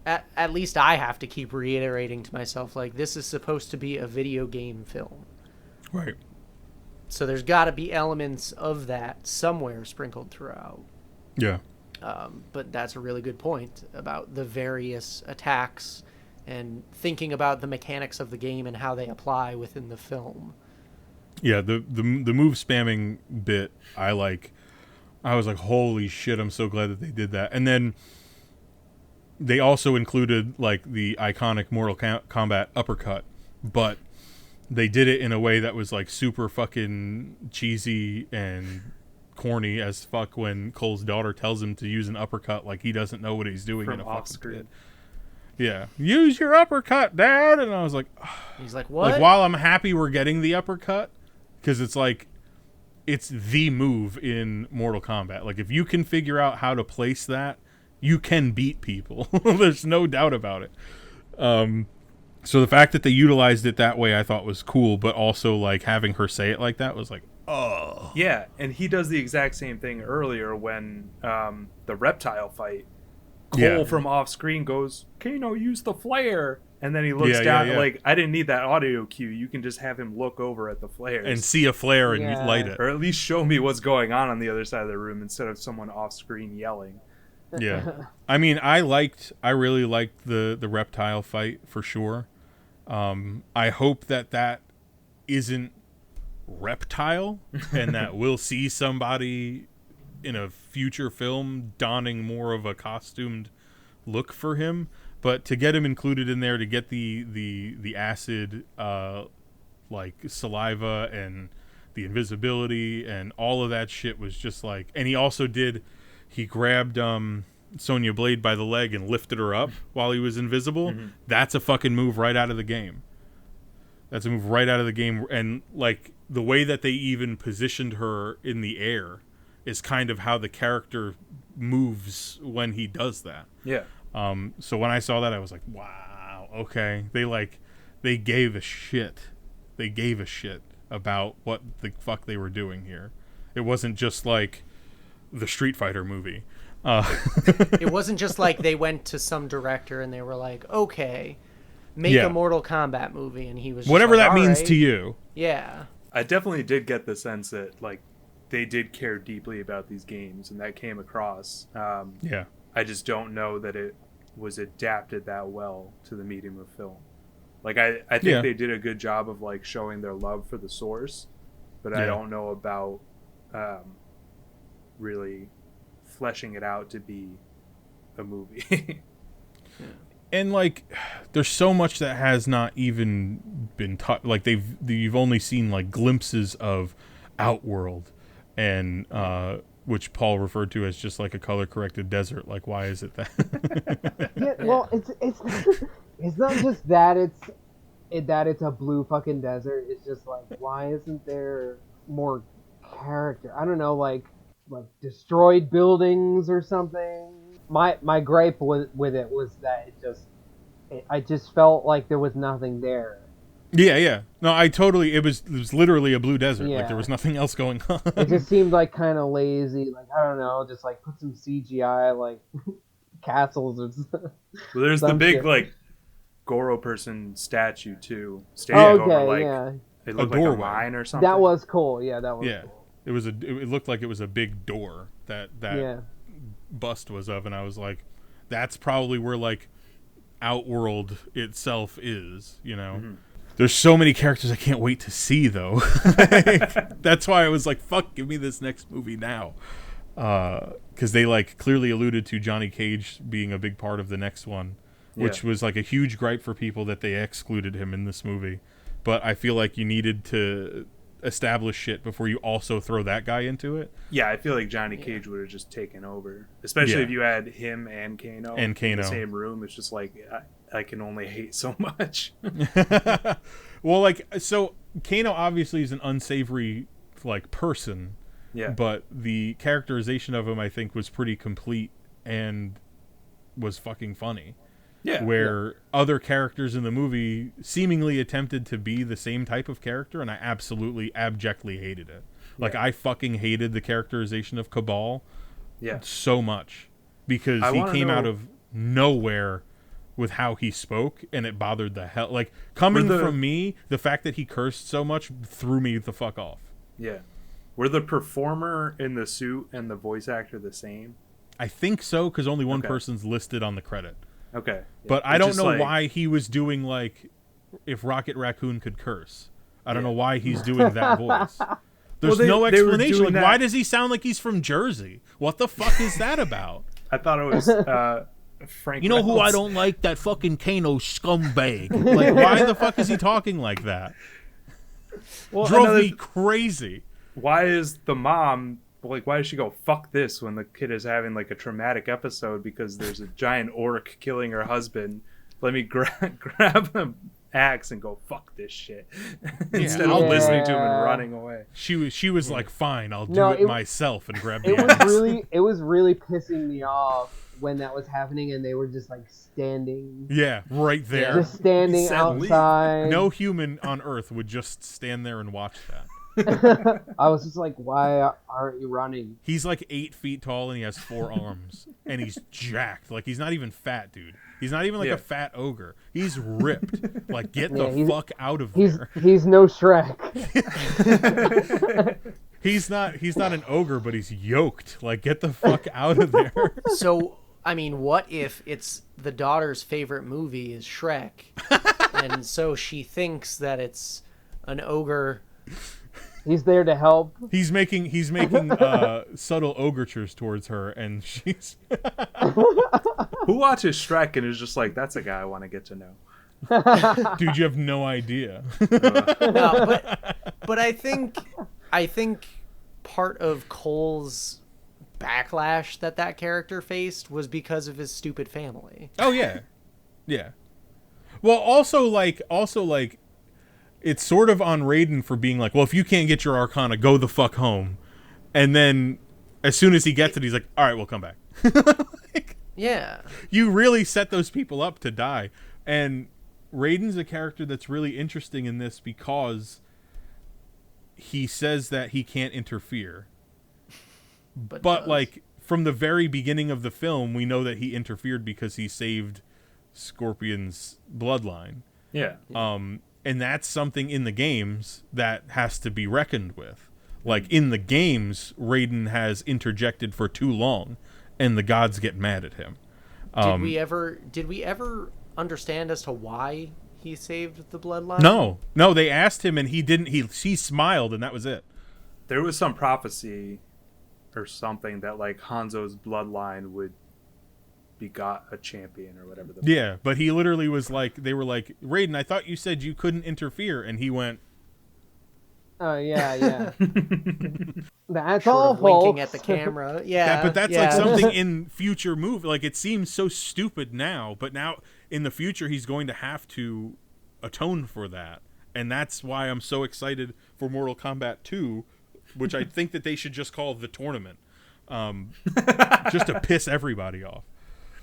at least I have to keep reiterating to myself like this is supposed to be a video game film. Right. So there's got to be elements of that somewhere sprinkled throughout. Yeah. But that's a really good point about the various attacks and thinking about the mechanics of the game and how they apply within the film. Yeah, the move spamming bit I was like, holy shit, I'm so glad that they did that. And then they also included like the iconic Mortal Kombat uppercut, but they did it in a way that was like super fucking cheesy and corny as fuck when Cole's daughter tells him to use an uppercut like he doesn't know what he's doing From in a off fucking screen. pit. Yeah, use your uppercut, Dad. And I was like, He's like, what? like while I'm happy we're getting the uppercut, because it's like it's the move in Mortal Kombat. Like if you can figure out how to place that, you can beat people. There's no doubt about it. So the fact that they utilized it that way I thought was cool, but also like having her say it like that was like, oh. Yeah, and he does the exact same thing earlier when the reptile fight. Cole from off screen goes, Kano, use the flare. And then he looks down, like, I didn't need that audio cue. You can just have him look over at the flares. And see a flare and light it. Or at least show me what's going on the other side of the room instead of someone off screen yelling. Yeah. I mean, I really liked the reptile fight for sure. I hope that isn't reptile and that we'll see somebody in a future film donning more of a costumed look for him. But to get him included in there, to get the acid, like saliva and the invisibility and all of that shit was just like, and he grabbed Sonia Blade by the leg and lifted her up while he was invisible. Mm-hmm. That's a fucking move right out of the game. That's a move right out of the game. And like the way that they even positioned her in the air is kind of how the character moves when he does that. Yeah. So when I saw that, I was like, wow, okay. They gave a shit. They gave a shit about what the fuck they were doing here. It wasn't just like the Street Fighter movie. It wasn't just like they went to some director and they were like, okay, make Yeah. a Mortal Kombat movie, and he was just Whatever like, that means "Alright." to you. Yeah. I definitely did get the sense that like they did care deeply about these games, and that came across. Yeah. I just don't know that it was adapted that well to the medium of film. Like I think Yeah. they did a good job of like showing their love for the source, but I Yeah. don't know about really fleshing it out to be a movie. And like, there's so much that has not even been taught. Like you've only seen like glimpses of Outworld, and which Paul referred to as just like a color corrected desert. Like, why is it that? Yeah, well, it's not just that it's a blue fucking desert. It's just like, why isn't there more character? I don't know, like destroyed buildings or something. My gripe with it was that I just felt like there was nothing there. Yeah. No, it was literally a blue desert. Like Yeah. there was nothing else going on. It just seemed like kind of lazy. Like, I don't know, just like put some CGI like castles or something. Well, there's the Some big shit. like Goro person statue too, standing over Okay, like yeah, it looked A like a doorway. mine or something. that was cool. Yeah, that was Yeah. cool. It looked like it was a big door that Yeah. bust was of, and I was like, that's probably where like Outworld itself is, you know. Mhm. There's so many characters I can't wait to see though. Like, that's why I was like, fuck, give me this next movie now. Because they like clearly alluded to Johnny Cage being a big part of the next one, which was like a huge gripe for people that they excluded him in this movie. But I feel like you needed to establish shit before you also throw that guy into it. Yeah, I feel like Johnny Cage would have just taken over, especially Yeah. if you had him and Kano in the same room. It's just like I can only hate so much. Well, like, so Kano obviously is an unsavory like person, Yeah, but the characterization of him I think was pretty complete and was fucking funny. yeah, Where other characters in the movie seemingly attempted to be the same type of character, and I absolutely abjectly hated it. Like, I fucking hated the characterization of Kabal yeah. so much because I he wanna came know- out of nowhere with how he spoke, and it bothered the hell. Like, coming from me, the fact that he cursed so much threw me the fuck off. Yeah. Were the performer in the suit and the voice actor the same? I think so, because only one Okay. person's listed on the credit. Okay. But I It's don't just know like- why he was doing, like, if Rocket Raccoon could curse. I don't Yeah. know why he's doing that voice. There's Well, no they were explanation. doing Like, why that- does he sound like he's from Jersey? What the fuck is that about? I thought it was Frank. You know who I Reynolds. don't like? That fucking Kano scumbag. Like, why the fuck is he talking like that? Well, Drove another- me crazy. Why is the mom like? Why does she go fuck this when the kid is having like a traumatic episode because there's a giant orc killing her husband? Let me grab an axe and go fuck this shit instead of I'll do listening to him it. and running away. She was like, fine, I'll do No, it it- myself and grab the It axe. was really pissing me off when that was happening, and they were just like standing, Yeah, right there. just standing He said leave. outside. No human on Earth would just stand there and watch that. I was just like, why aren't you running? He's like 8 feet tall and he has 4 arms. And he's jacked. Like, he's not even fat, dude. He's not even like Yeah. a fat ogre. He's ripped. Like, get Yeah, the he's- fuck out of He's there. he's no Shrek. He's not an ogre, but he's yoked. Like, get the fuck out of there. So, I mean, what if it's the daughter's favorite movie is Shrek, and so she thinks that it's an ogre? He's there to help. He's making subtle overtures towards her, and she's Who watches Shrek and is just like, that's a guy I want to get to know? dude, you have no idea. No, but I think part of Cole's backlash that character faced was because of his stupid family. Oh yeah. Well, also like it's sort of on Raiden for being like, well, if you can't get your Arcana, go the fuck home. And then as soon as he gets it, he's like, all right, we'll come back. Like, Yeah. you really set those people up to die. And Raiden's a character that's really interesting in this because he says that he can't interfere. But does. like from the very beginning of the film, we know that he interfered because he saved Scorpion's bloodline. Yeah. And that's something in the games that has to be reckoned with. Like, in the games, Raiden has interjected for too long, and the gods get mad at him. Did we ever understand as to why he saved the bloodline? No, they asked him, and he didn't. He smiled, and that was it. There was some prophecy or something that, like, Hanzo's bloodline would begot a champion or whatever. Yeah, but he literally was like, they were like, Raiden, I thought you said you couldn't interfere, and he went, oh yeah. That's Short all, of winking folks. at the camera. Yeah, but that's like something in future movie. Like, it seems so stupid now, but now in the future he's going to have to atone for that, and that's why I'm so excited for Mortal Kombat 2, which I think that they should just call the tournament, just to piss everybody off.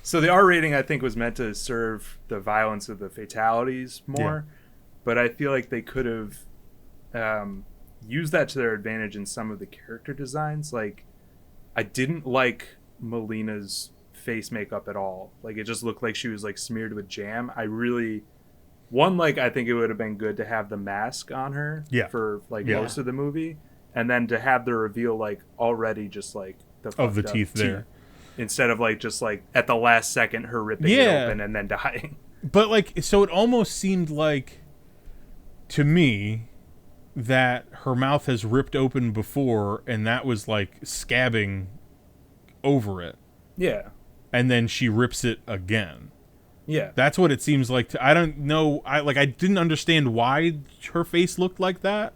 So the R rating, I think, was meant to serve the violence of the fatalities more, but I feel like they could have used that to their advantage in some of the character designs. Like, I didn't like Melina's face makeup at all. Like, it just looked like she was, like, smeared with jam. I think it would have been good to have the mask on her for, like, most of the movie, and then to have the reveal, like, already just, like, the teeth there. Instead of, like, just, like, at the last second her ripping it open and then dying. But, like, so it almost seemed like, to me, that her mouth has ripped open before, and that was, like, scabbing over it. Yeah. And then she rips it again. Yeah. That's what it seems like. I don't know. I didn't understand why her face looked like that.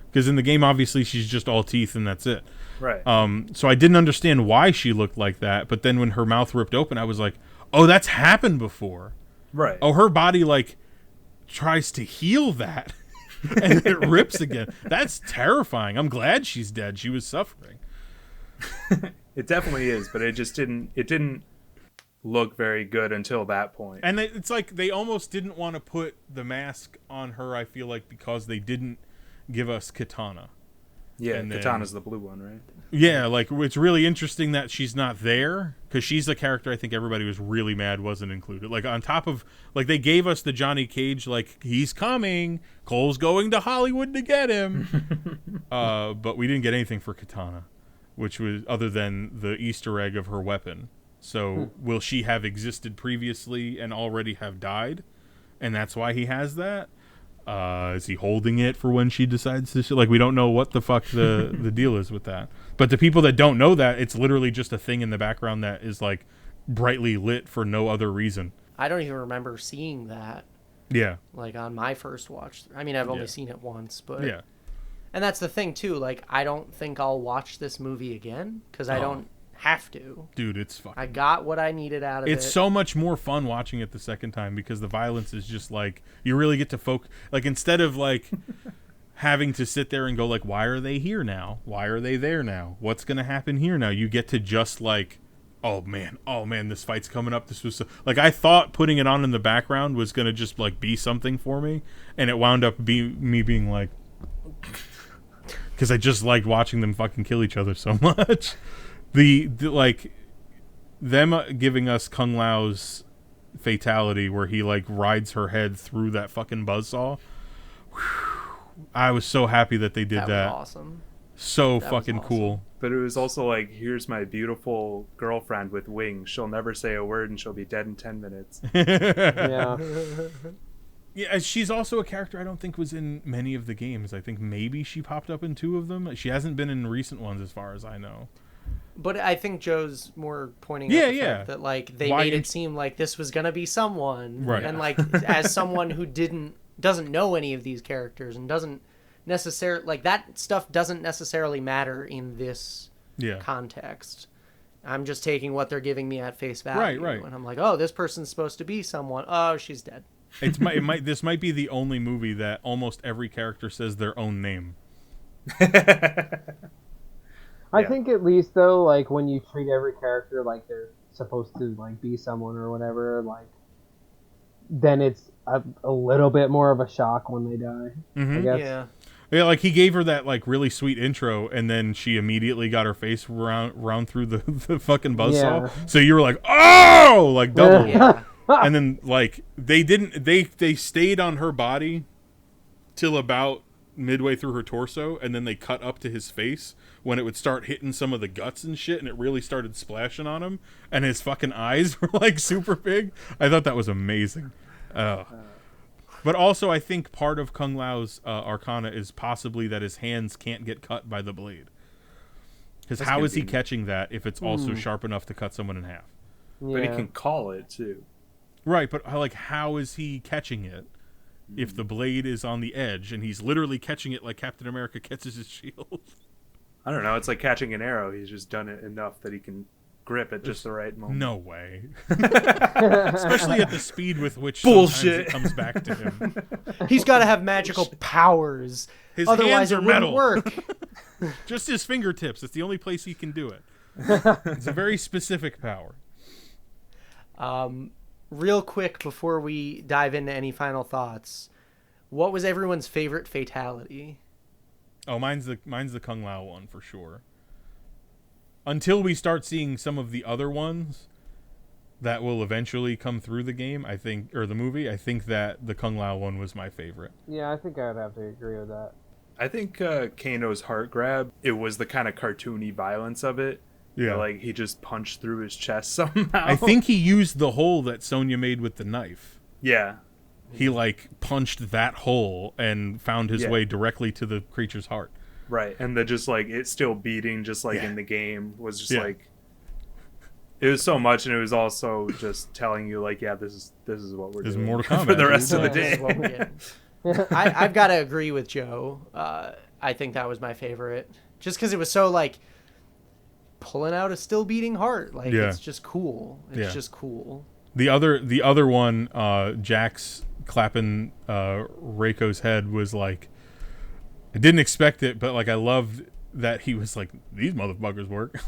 Because in the game, obviously, she's just all teeth and that's it. Right. So I didn't understand why she looked like that. But then when her mouth ripped open, I was like, oh, that's happened before. Right. Oh, her body, like, tries to heal that. And it rips again. That's terrifying. I'm glad she's dead. She was suffering. It definitely is, but it didn't look very good until that point. And it's like they almost didn't want to put the mask on her, I feel like, because they didn't give us Katana. Yeah, Katana's the blue one, right? Yeah, like, it's really interesting that she's not there, because she's the character I think everybody was really mad wasn't included. Like, on top of, like, they gave us the Johnny Cage, like, he's coming, Cole's going to Hollywood to get him. But we didn't get anything for Katana, which was, other than the Easter egg of her weapon. So, will she have existed previously and already have died? And that's why he has that? Is he holding it for when she decides to like, we don't know what the fuck the deal is with that. But the people that don't know that, it's literally just a thing in the background that is, like, brightly lit for no other reason. I don't even remember seeing that. Yeah. Like, on my first watch. I mean, I've only seen it once, but... Yeah. And that's the thing, too. Like, I don't think I'll watch this movie again, because I don't have to. Dude, it's fucking... I got what I needed out of it. It's so much more fun watching it the second time, because the violence is just, like, you really get to focus... Like, instead of, like... having to sit there and go, like, why are they here now? Why are they there now? What's going to happen here now? You get to just, like, oh man, this fight's coming up. This was so... Like, I thought putting it on in the background was going to just, like, be something for me, and it wound up me being like... Because I just liked watching them fucking kill each other so much. The like, them giving us Kung Lao's fatality where he, like, rides her head through that fucking buzzsaw. Whew. I was so happy that they did that. That was awesome. So that fucking was awesome. Cool. But it was also like, here's my beautiful girlfriend with wings. She'll never say a word and she'll be dead in 10 minutes. Yeah. Yeah, she's also a character I don't think was in many of the games. I think maybe she popped up in 2 of them. She hasn't been in recent ones as far as I know. But I think Joe's more pointing out the fact that, like, they made it seem like this was going to be someone. Right. And, like, as someone who doesn't know any of these characters and doesn't necessarily... Like, that stuff doesn't necessarily matter in this context. I'm just taking what they're giving me at face value. Right. And I'm like, oh, this person's supposed to be someone. Oh, she's dead. This might be the only movie that almost every character says their own name. I think at least, though, like, when you treat every character like they're supposed to, like, be someone or whatever, like, then it's a little bit more of a shock when they die, I guess. Yeah, like, he gave her that, like, really sweet intro, and then she immediately got her face round through the fucking buzzsaw. So you were like, oh! Like, double. And then like they stayed on her body till about midway through her torso, and then they cut up to his face when it would start hitting some of the guts and shit, and it really started splashing on him, and his fucking eyes were like super big. I thought that was amazing. But also, I think part of Kung Lao's arcana is possibly that his hands can't get cut by the blade. Because how is he catching that if it's also sharp enough to cut someone in half? Yeah. But he can call it too. Right, but like, how is he catching it if the blade is on the edge and he's literally catching it like Captain America catches his shield? I don't know. It's like catching an arrow. He's just done it enough that he can grip at just the right moment. No way. Especially at the speed with which Bullshit it comes back to him. He's got to have magical powers. His Otherwise, hands are it wouldn't metal. work. Just his fingertips. It's the only place he can do it. It's a very specific power. Real quick before we dive into any final thoughts, what was everyone's favorite fatality? Oh, mine's the Kung Lao one for sure. Until we start seeing some of the other ones that will eventually come through the game, I think, or the movie, I think that the Kung Lao one was my favorite. Yeah, I think I'd have to agree with that. I think Kano's heart grab, it was the kind of cartoony violence of it. Yeah. Like he just punched through his chest somehow. I think he used the hole that Sonya made with the knife. Yeah. He like punched that hole and found his Yeah. way directly to the creature's heart. Right. And the just like it's still beating just like Yeah. in the game was just Yeah. like it was so much, and it was also just telling you like, yeah, this is what we're This is doing Mortal Kombat, for the dude. rest of the Yeah, this is what we're day. getting. I've got to agree with Joe. I think that was my favorite, just because it was so like pulling out a still beating heart. Like Yeah. it's just cool. It's Yeah. just cool. The other one, Jax clapping Reiko's head was like, I didn't expect it, but like I loved that he was like, these motherfuckers work.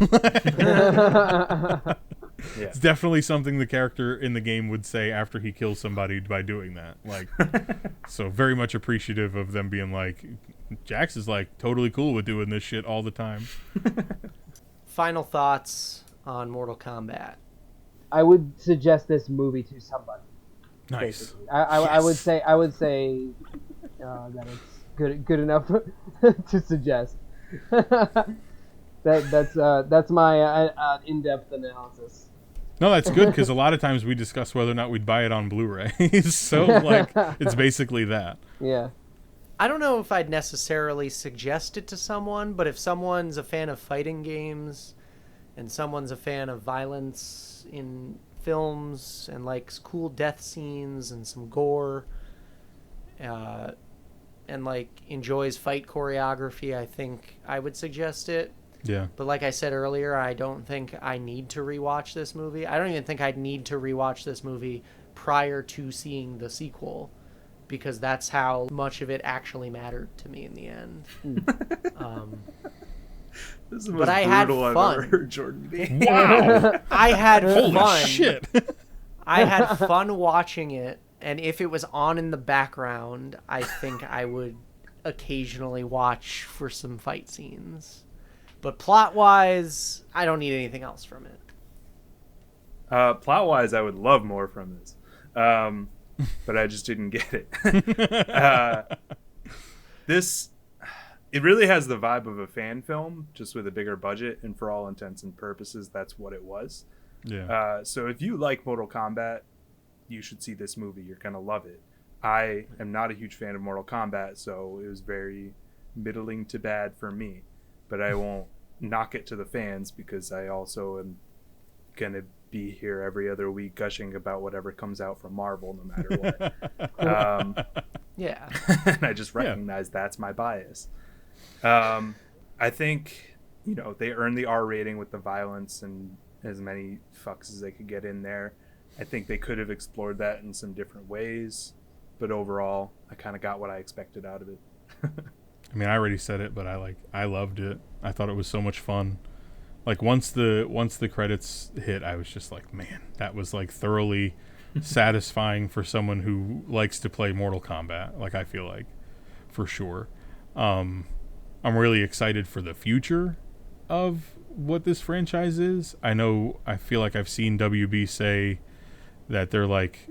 Yeah. It's definitely something the character in the game would say after he kills somebody by doing that. Like, so very much appreciative of them being like, Jax is like totally cool with doing this shit all the time. Final thoughts on Mortal Kombat. I would suggest this movie to somebody. Nice. Basically. I would say that it's good enough to suggest. That's my in-depth analysis. No, that's good because a lot of times we discuss whether or not we'd buy it on Blu-ray. So like, it's basically that. Yeah. I don't know if I'd necessarily suggest it to someone, but if someone's a fan of fighting games and someone's a fan of violence in films and likes cool death scenes and some gore, and like enjoys fight choreography, I think I would suggest it. Yeah. But like I said earlier, I don't think I need to rewatch this movie. I don't even think I'd need to rewatch this movie prior to seeing the sequel, because that's how much of it actually mattered to me in the end. This is the But most I had brutal I've fun. ever heard Jordan be. Wow. I had Holy fun. shit. I had fun watching it, and if it was on in the background, I think I would occasionally watch for some fight scenes. But plot-wise, I don't need anything else from it. Plot-wise, I would love more from this. But I just didn't get it. It really has the vibe of a fan film, just with a bigger budget, and for all intents and purposes, that's what it was. Yeah. So if you like Mortal Kombat, you should see this movie. You're going to love it. I am not a huge fan of Mortal Kombat, so it was very middling to bad for me. But I won't knock it to the fans, because I also am going to be here every other week gushing about whatever comes out from Marvel, no matter what. Yeah. And I just recognize that's my bias. I think, they earned the R rating with the violence and as many fucks as they could get in there. I think they could have explored that in some different ways, but overall, I kind of got what I expected out of it. I mean, I already said it, but I loved it. I thought it was so much fun. Like once the credits hit, I was just like, man, that was like thoroughly satisfying for someone who likes to play Mortal Kombat. Like, I feel like, for sure. I'm really excited for the future of what this franchise is. I feel like I've seen WB say that they're like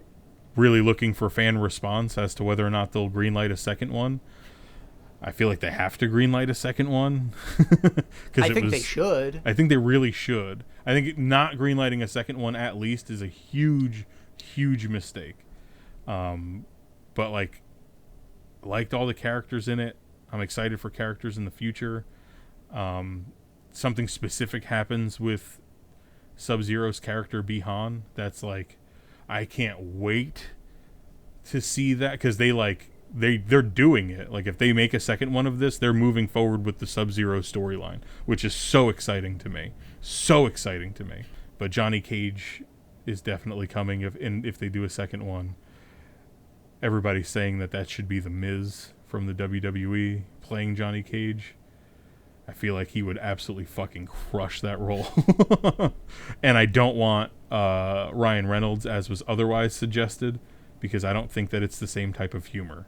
really looking for fan response as to whether or not they'll greenlight a second one. I feel like they have to greenlight a second one. I think they should. I think they really should. I think not greenlighting a second one at least is a huge, huge mistake. But like, liked all the characters in it. I'm excited for characters in the future. Something specific happens with Sub-Zero's character Bi-Han. That's like, I can't wait to see that, because they're doing it. Like, if they make a second one of this, they're moving forward with the Sub-Zero storyline, which is so exciting to me. So exciting to me. But Johnny Cage is definitely coming if they do a second one. Everybody's saying that should be The Miz from the WWE playing Johnny Cage. I feel like he would absolutely fucking crush that role. And I don't want Ryan Reynolds, as was otherwise suggested, because I don't think that it's the same type of humor.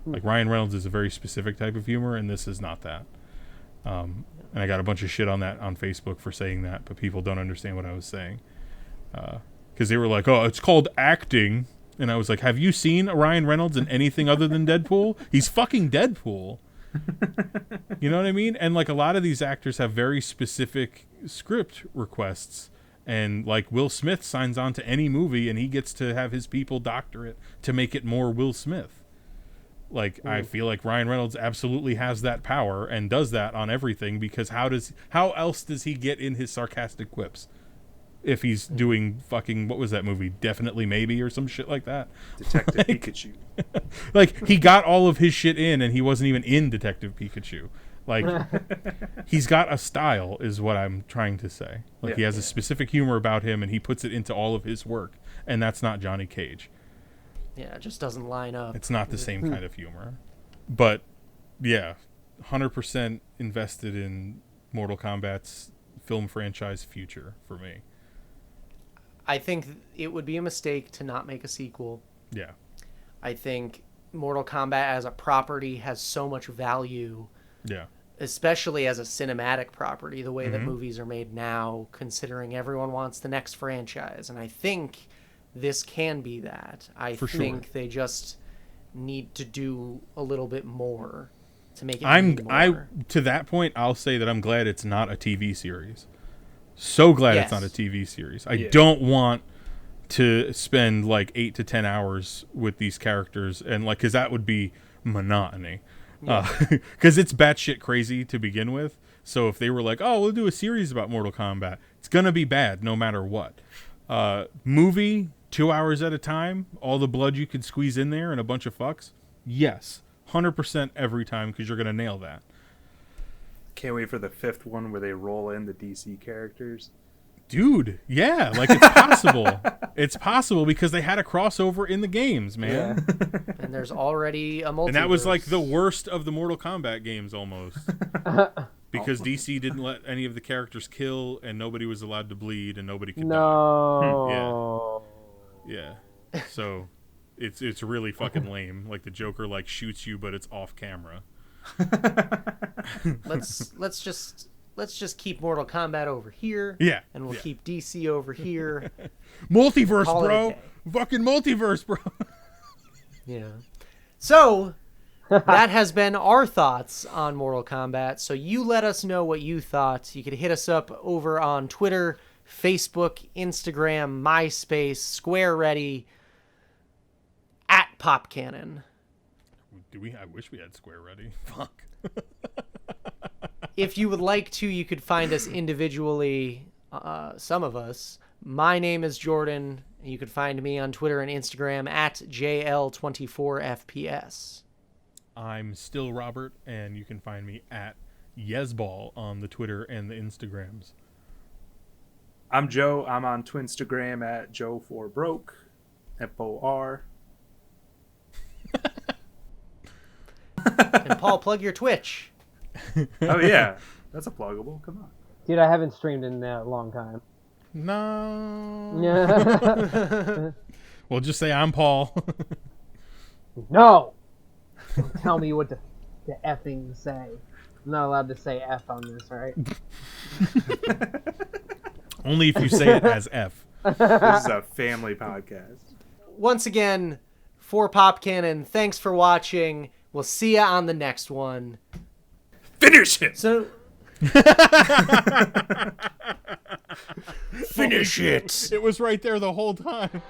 Like, Ryan Reynolds is a very specific type of humor, and this is not that. And I got a bunch of shit on that on Facebook for saying that, but people don't understand what I was saying. Because they were like, oh, it's called acting. And I was like, have you seen Ryan Reynolds in anything other than Deadpool? He's fucking Deadpool. You know what I mean? And like, a lot of these actors have very specific script requests. And like, Will Smith signs on to any movie and he gets to have his people doctor it to make it more Will Smith. Like, I feel like Ryan Reynolds absolutely has that power and does that on everything, because how else does he get in his sarcastic quips? If he's doing fucking, what was that movie? Definitely Maybe, or some shit like that. Detective Pikachu. Like, he got all of his shit in, and he wasn't even in Detective Pikachu. Like, he's got a style, is what I'm trying to say. Like, he has a specific humor about him, and he puts it into all of his work. And that's not Johnny Cage. Yeah, it just doesn't line up. It's not the same kind of humor. But, yeah, 100% invested in Mortal Kombat's film franchise future for me. I think it would be a mistake to not make a sequel. Yeah. I think Mortal Kombat as a property has so much value. Yeah. Especially as a cinematic property, the way that movies are made now, considering everyone wants the next franchise. And I think this can be that. I think they just need to do a little bit more to make it more. To that point, I'll say that I'm glad it's not a TV series. So glad it's not a TV series. I don't want to spend like 8 to 10 hours with these characters, and like, because that would be monotony. Because it's batshit crazy to begin with. So if they were like, oh, we'll do a series about Mortal Kombat, it's gonna be bad no matter what. Movie, 2 hours at a time, all the blood you could squeeze in there, and a bunch of fucks. Yes, 100% every time, because you're gonna nail that. Can't wait for the 5th one where they roll in the DC characters. Dude, yeah, like, it's possible. It's possible because they had a crossover in the games, man. Yeah. And there's already a multiverse. And that was like the worst of the Mortal Kombat games almost. Because DC didn't let any of the characters kill, and nobody was allowed to bleed, and nobody could die. Yeah. So it's really fucking lame. Like, the Joker like shoots you, but it's off camera. Let's just keep Mortal Kombat over here. Yeah. And we'll keep DC over here. Multiverse, bro. Fucking multiverse, bro. Yeah. So that has been our thoughts on Mortal Kombat. So you let us know what you thought. You could hit us up over on Twitter, Facebook, Instagram, MySpace, Square Ready, at Pop Kannon. I wish we had Square Ready. Fuck. If you would like to, you could find us individually, some of us. My name is Jordan. You could find me on Twitter and Instagram at JL24FPS. I'm still Robert, and you can find me at Yesball on the Twitter and the Instagrams. I'm Joe. I'm on Twinstagram at Joe4Broke, FOR. And Paul, plug your Twitch. Oh yeah, that's a pluggable. Come on, dude. I haven't streamed in a long time. No. Well, just say I'm Paul. No. Don't tell me what to effing say. I'm not allowed to say F on this, right? Only if you say it as F. This is a family podcast. Once again, for Pop Kannon, thanks for watching. We'll see ya on the next one. Finish it. So finish it. It was right there the whole time.